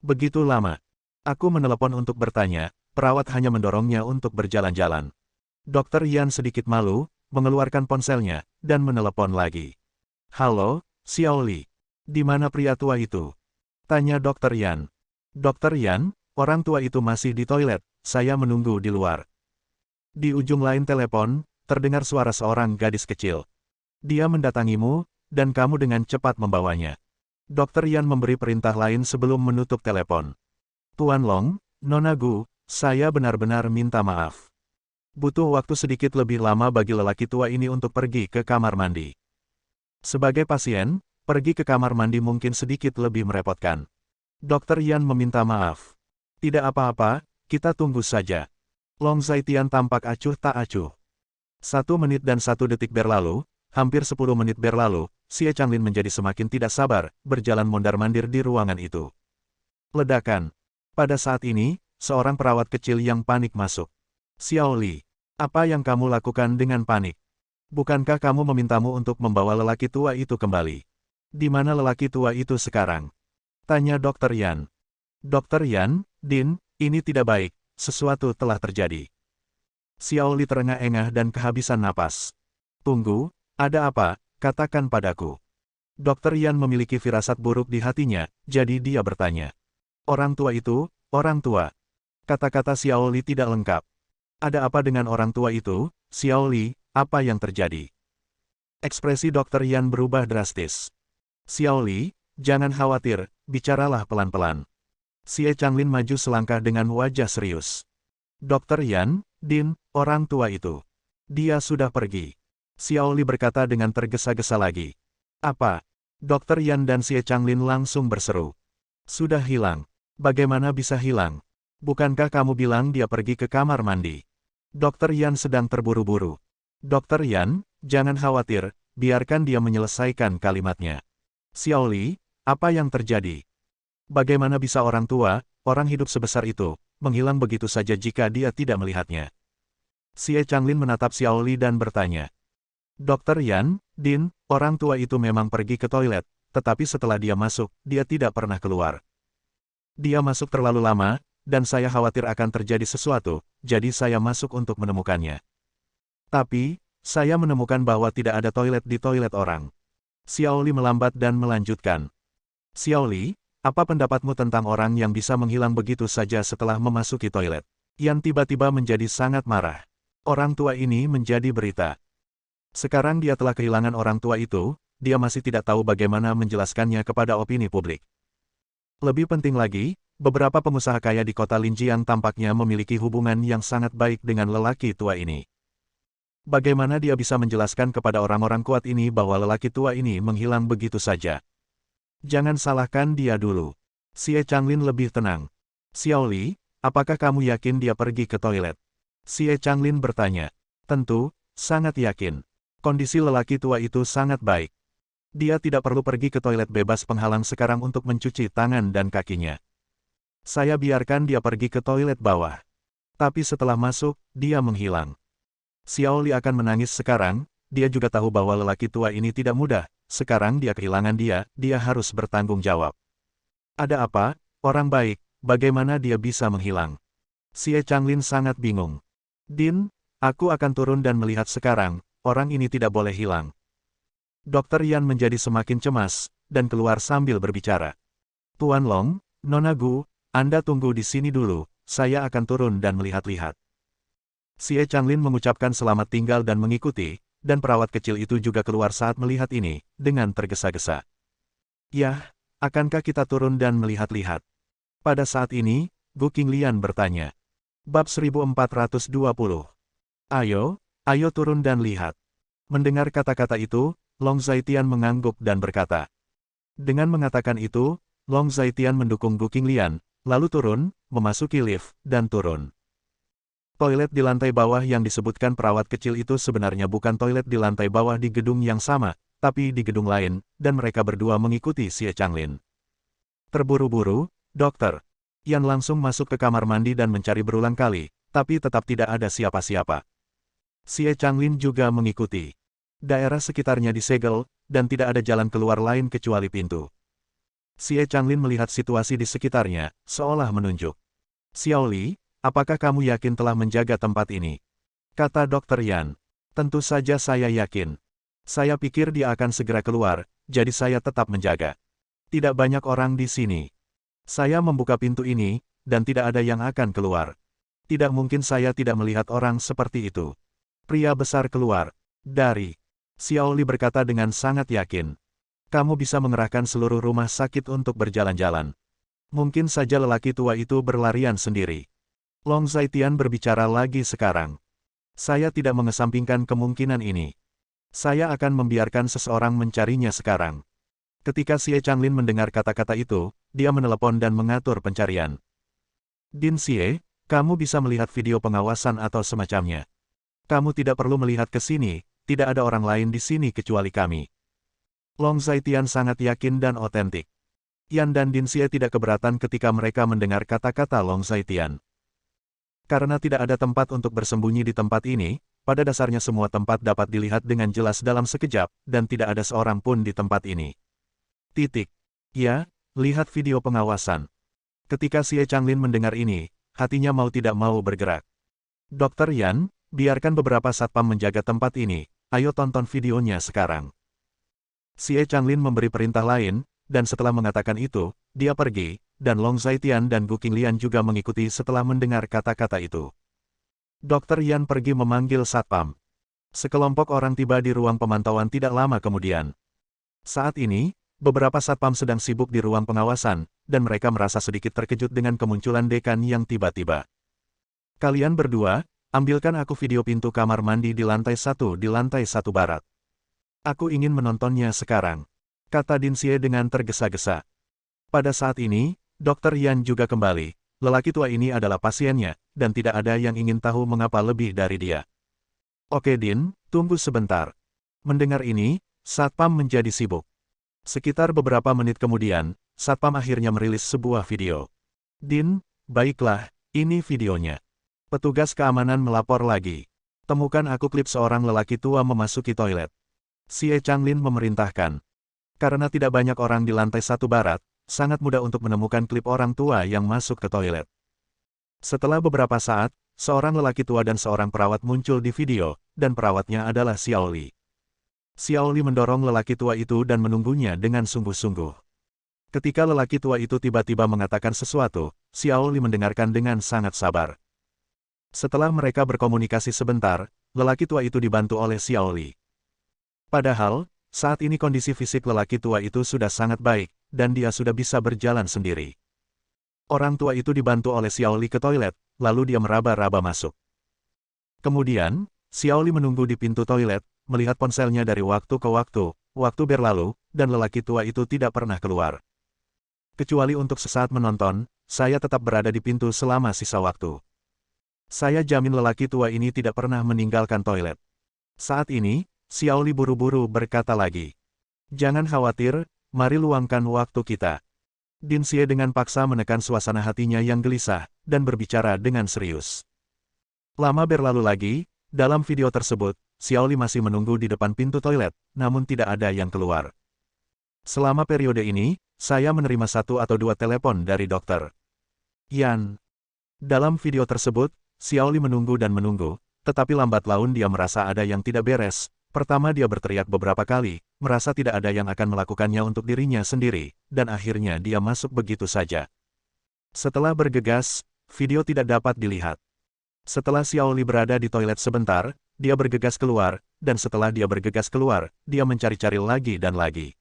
Speaker 1: Begitu lama. Aku menelepon untuk bertanya, perawat hanya mendorongnya untuk berjalan-jalan. Dr. Yan sedikit malu, mengeluarkan ponselnya, dan menelepon lagi. Halo, Xiao Li. Di mana pria tua itu? Tanya Dr. Yan. Dr. Yan, orang tua itu masih di toilet, saya menunggu di luar. Di ujung lain telepon, terdengar suara seorang gadis kecil. Dia mendatangimu, dan kamu dengan cepat membawanya. Dr. Yan memberi perintah lain sebelum menutup telepon. Tuan Long, Nona Gu, saya benar-benar minta maaf. Butuh waktu sedikit lebih lama bagi lelaki tua ini untuk pergi ke kamar mandi. Sebagai pasien, pergi ke kamar mandi mungkin sedikit lebih merepotkan. Dr. Yan meminta maaf. Tidak apa-apa, kita tunggu saja. Long Zaitian tampak acuh tak acuh. 1 menit dan 1 detik berlalu, hampir 10 menit berlalu, Xie Changlin menjadi semakin tidak sabar, berjalan mondar-mandir di ruangan itu. Ledakan. Pada saat ini, seorang perawat kecil yang panik masuk. Xiao Li, apa yang kamu lakukan dengan panik? Bukankah kamu memintamu untuk membawa lelaki tua itu kembali? Di mana lelaki tua itu sekarang? Tanya Dr. Yan. Dr. Yan, Din, ini tidak baik, sesuatu telah terjadi. Xiao Li terengah-engah dan kehabisan napas. Tunggu, ada apa, katakan padaku. Dr. Yan memiliki firasat buruk di hatinya, jadi dia bertanya. Orang tua itu, orang tua. Kata-kata Xiao Li tidak lengkap. Ada apa dengan orang tua itu, Xiao Li, apa yang terjadi? Ekspresi Dr. Yan berubah drastis. Xiao Li, jangan khawatir, bicaralah pelan-pelan. Xie Changlin maju selangkah dengan wajah serius. Dr. Yan, Din, orang tua itu. Dia sudah pergi. Xiao Li berkata dengan tergesa-gesa lagi. Apa? Dr. Yan dan Xie Changlin langsung berseru. Sudah hilang. Bagaimana bisa hilang? Bukankah kamu bilang dia pergi ke kamar mandi? Dr. Yan sedang terburu-buru. Dr. Yan, jangan khawatir, biarkan dia menyelesaikan kalimatnya. Xiao Li, apa yang terjadi? Bagaimana bisa orang tua, orang hidup sebesar itu, menghilang begitu saja jika dia tidak melihatnya? Xie Changlin menatap Xiao Li dan bertanya. Dr. Yan, Din, orang tua itu memang pergi ke toilet, tetapi setelah dia masuk, dia tidak pernah keluar. Dia masuk terlalu lama, dan saya khawatir akan terjadi sesuatu, jadi saya masuk untuk menemukannya. Tapi, saya menemukan bahwa tidak ada toilet di toilet orang. Xiao Li melambat dan melanjutkan. Xiao Li, apa pendapatmu tentang orang yang bisa menghilang begitu saja setelah memasuki toilet? Yan tiba-tiba menjadi sangat marah. Orang tua ini menjadi berita. Sekarang dia telah kehilangan orang tua itu, dia masih tidak tahu bagaimana menjelaskannya kepada opini publik. Lebih penting lagi, beberapa pengusaha kaya di kota Linjiang tampaknya memiliki hubungan yang sangat baik dengan lelaki tua ini. Bagaimana dia bisa menjelaskan kepada orang-orang kuat ini bahwa lelaki tua ini menghilang begitu saja? Jangan salahkan dia dulu. Xie Changlin lebih tenang. Xiao Li, apakah kamu yakin dia pergi ke toilet? Xie Changlin bertanya. Tentu, sangat yakin. Kondisi lelaki tua itu sangat baik. Dia tidak perlu pergi ke toilet bebas penghalang sekarang untuk mencuci tangan dan kakinya. Saya biarkan dia pergi ke toilet bawah. Tapi setelah masuk, dia menghilang. Xiao Li akan menangis sekarang, dia juga tahu bahwa lelaki tua ini tidak mudah, sekarang dia kehilangan dia harus bertanggung jawab. Ada apa, orang baik, bagaimana dia bisa menghilang? Xie Changlin sangat bingung. Din, aku akan turun dan melihat sekarang, orang ini tidak boleh hilang. Dr. Yan menjadi semakin cemas, dan keluar sambil berbicara. Tuan Long, Nona Gu, Anda tunggu di sini dulu, saya akan turun dan melihat-lihat. Xie Changlin mengucapkan selamat tinggal dan mengikuti, dan perawat kecil itu juga keluar saat melihat ini, dengan tergesa-gesa. Yah, akankah kita turun dan melihat-lihat? Pada saat ini, Gu Qinglian bertanya. Bab 1420. Ayo turun dan lihat. Mendengar kata-kata itu, Long Zaitian mengangguk dan berkata. Dengan mengatakan itu, Long Zaitian mendukung Gu Qinglian, lalu turun, memasuki lift, dan turun. Toilet di lantai bawah yang disebutkan perawat kecil itu sebenarnya bukan toilet di lantai bawah di gedung yang sama, tapi di gedung lain, dan mereka berdua mengikuti Xie Changlin. Terburu-buru, dokter Yan langsung masuk ke kamar mandi dan mencari berulang kali, tapi tetap tidak ada siapa-siapa. Xie Changlin juga mengikuti. Daerah sekitarnya disegel, dan tidak ada jalan keluar lain kecuali pintu. Xie Changlin melihat situasi di sekitarnya, seolah menunjuk. Xiao Li, apakah kamu yakin telah menjaga tempat ini? Kata Dr. Yan. Tentu saja saya yakin. Saya pikir dia akan segera keluar, jadi saya tetap menjaga. Tidak banyak orang di sini. Saya membuka pintu ini, dan tidak ada yang akan keluar. Tidak mungkin saya tidak melihat orang seperti itu. Pria besar keluar. Dari. Xiao Li berkata dengan sangat yakin. Kamu bisa mengerahkan seluruh rumah sakit untuk berjalan-jalan. Mungkin saja lelaki tua itu berlarian sendiri. Long Zaitian berbicara lagi sekarang. Saya tidak mengesampingkan kemungkinan ini. Saya akan membiarkan seseorang mencarinya sekarang. Ketika Xie Changlin mendengar kata-kata itu, dia menelepon dan mengatur pencarian. Din Xie, kamu bisa melihat video pengawasan atau semacamnya. Kamu tidak perlu melihat ke sini, tidak ada orang lain di sini kecuali kami. Long Zaitian sangat yakin dan otentik. Yan dan Din Xie tidak keberatan ketika mereka mendengar kata-kata Long Zaitian. Karena tidak ada tempat untuk bersembunyi di tempat ini, pada dasarnya semua tempat dapat dilihat dengan jelas dalam sekejap, dan tidak ada seorang pun di tempat ini. Ya, lihat video pengawasan. Ketika Xie Changlin mendengar ini, hatinya mau tidak mau bergerak. Dr. Yan, biarkan beberapa satpam menjaga tempat ini, ayo tonton videonya sekarang. Xie Changlin memberi perintah lain, dan setelah mengatakan itu, dia pergi, dan Long Zaitian dan Gu Qinglian juga mengikuti setelah mendengar kata-kata itu. Dr. Yan pergi memanggil satpam. Sekelompok orang tiba di ruang pemantauan tidak lama kemudian. Saat ini, beberapa satpam sedang sibuk di ruang pengawasan, dan mereka merasa sedikit terkejut dengan kemunculan dekan yang tiba-tiba. Kalian berdua, ambilkan aku video pintu kamar mandi di lantai 1 barat. Aku ingin menontonnya sekarang, kata Din Xie dengan tergesa-gesa. Pada saat ini, Dr. Yan juga kembali. Lelaki tua ini adalah pasiennya, dan tidak ada yang ingin tahu mengapa lebih dari dia. Oke Din, tunggu sebentar. Mendengar ini, satpam menjadi sibuk. Sekitar beberapa menit kemudian, satpam akhirnya merilis sebuah video. Din, baiklah, ini videonya. Petugas keamanan melapor lagi. Temukan aku klip seorang lelaki tua memasuki toilet. Xie Changlin memerintahkan. Karena tidak banyak orang di lantai 1 barat, sangat mudah untuk menemukan klip orang tua yang masuk ke toilet. Setelah beberapa saat, seorang lelaki tua dan seorang perawat muncul di video, dan perawatnya adalah Xiao Li. Xiao Li mendorong lelaki tua itu dan menunggunya dengan sungguh-sungguh. Ketika lelaki tua itu tiba-tiba mengatakan sesuatu, Xiao Li mendengarkan dengan sangat sabar. Setelah mereka berkomunikasi sebentar, lelaki tua itu dibantu oleh Xiao Li. Padahal, saat ini kondisi fisik lelaki tua itu sudah sangat baik, dan dia sudah bisa berjalan sendiri. Orang tua itu dibantu oleh Xiao Li ke toilet, lalu dia meraba-raba masuk. Kemudian, Xiao Li menunggu di pintu toilet, melihat ponselnya dari waktu ke waktu berlalu, dan lelaki tua itu tidak pernah keluar. Kecuali untuk sesaat menonton, saya tetap berada di pintu selama sisa waktu. Saya jamin lelaki tua ini tidak pernah meninggalkan toilet. Saat ini, Xiao Li buru-buru berkata lagi. Jangan khawatir, mari luangkan waktu kita. Din Xie dengan paksa menekan suasana hatinya yang gelisah, dan berbicara dengan serius. Lama berlalu lagi, dalam video tersebut, Xiao Li masih menunggu di depan pintu toilet, namun tidak ada yang keluar. Selama periode ini, saya menerima 1 atau 2 telepon dari dokter Yan. Dalam video tersebut, Xiao Li menunggu dan menunggu, tetapi lambat laun dia merasa ada yang tidak beres, Pertama dia berteriak beberapa kali, merasa tidak ada yang akan melakukannya untuk dirinya sendiri, dan akhirnya dia masuk begitu saja. Setelah bergegas, video tidak dapat dilihat. Setelah Xiao Li berada di toilet sebentar, dia bergegas keluar, dan setelah dia bergegas keluar, dia mencari-cari lagi dan lagi.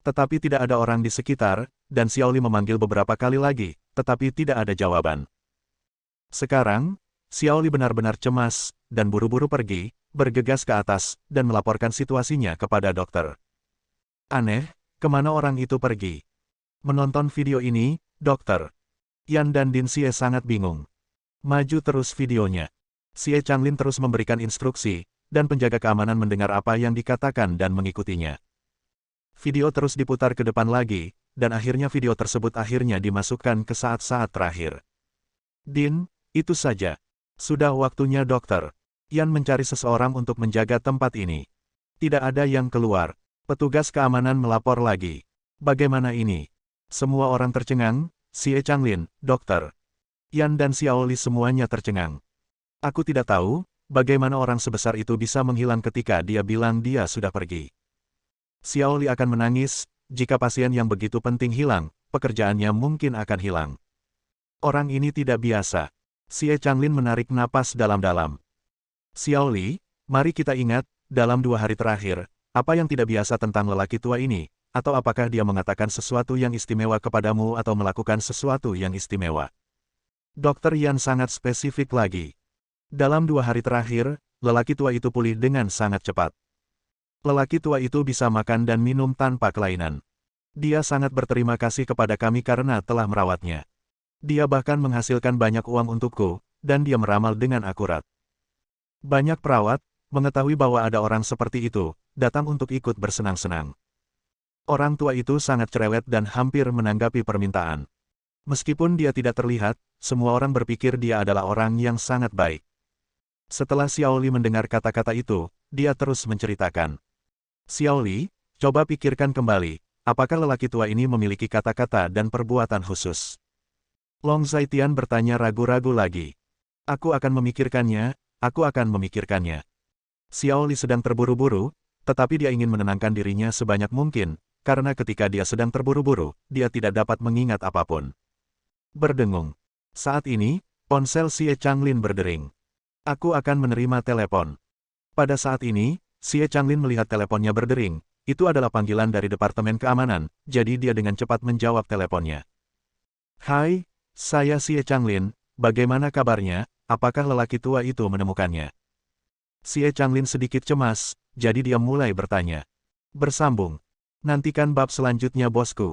Speaker 1: Tetapi tidak ada orang di sekitar, dan Xiao Li memanggil beberapa kali lagi, tetapi tidak ada jawaban. Sekarang, Xiao Li benar-benar cemas, dan buru-buru pergi, bergegas ke atas, dan melaporkan situasinya kepada dokter. Aneh, kemana orang itu pergi? Menonton video ini, dokter Yan dan Din Xie sangat bingung. Maju terus videonya. Xie Changlin terus memberikan instruksi, dan penjaga keamanan mendengar apa yang dikatakan dan mengikutinya. Video terus diputar ke depan lagi, dan akhirnya video tersebut akhirnya dimasukkan ke saat-saat terakhir. Din, itu saja. Sudah waktunya dokter Yan mencari seseorang untuk menjaga tempat ini. Tidak ada yang keluar. Petugas keamanan melapor lagi. Bagaimana ini? Semua orang tercengang, Xie Changlin, dokter Yan dan Xiao Li semuanya tercengang. Aku tidak tahu, bagaimana orang sebesar itu bisa menghilang ketika dia bilang dia sudah pergi. Xiao Li akan menangis, jika pasien yang begitu penting hilang, pekerjaannya mungkin akan hilang. Orang ini tidak biasa. Xie Changlin menarik napas dalam-dalam. Xiao Li, mari kita ingat, dalam 2 hari terakhir, apa yang tidak biasa tentang lelaki tua ini, atau apakah dia mengatakan sesuatu yang istimewa kepadamu atau melakukan sesuatu yang istimewa. Dokter Yan sangat spesifik lagi. Dalam 2 hari terakhir, lelaki tua itu pulih dengan sangat cepat. Lelaki tua itu bisa makan dan minum tanpa kelainan. Dia sangat berterima kasih kepada kami karena telah merawatnya. Dia bahkan menghasilkan banyak uang untukku, dan dia meramal dengan akurat. Banyak perawat, mengetahui bahwa ada orang seperti itu, datang untuk ikut bersenang-senang. Orang tua itu sangat cerewet dan hampir menanggapi permintaan. Meskipun dia tidak terlihat, semua orang berpikir dia adalah orang yang sangat baik. Setelah Xiao Li mendengar kata-kata itu, dia terus menceritakan. Xiao Li, coba pikirkan kembali, apakah lelaki tua ini memiliki kata-kata dan perbuatan khusus? Long Zaitian bertanya ragu-ragu lagi. Aku akan memikirkannya, aku akan memikirkannya. Xiao Li sedang terburu-buru, tetapi dia ingin menenangkan dirinya sebanyak mungkin, karena ketika dia sedang terburu-buru, dia tidak dapat mengingat apapun. Berdengung. Saat ini, ponsel Xie Changlin berdering. Aku akan menerima telepon. Pada saat ini, Xie Changlin melihat teleponnya berdering. Itu adalah panggilan dari Departemen Keamanan, jadi dia dengan cepat menjawab teleponnya. Hai, saya Xie Changlin, bagaimana kabarnya, apakah lelaki tua itu menemukannya? Xie Changlin sedikit cemas, jadi dia mulai bertanya. Bersambung. Nantikan bab selanjutnya bosku.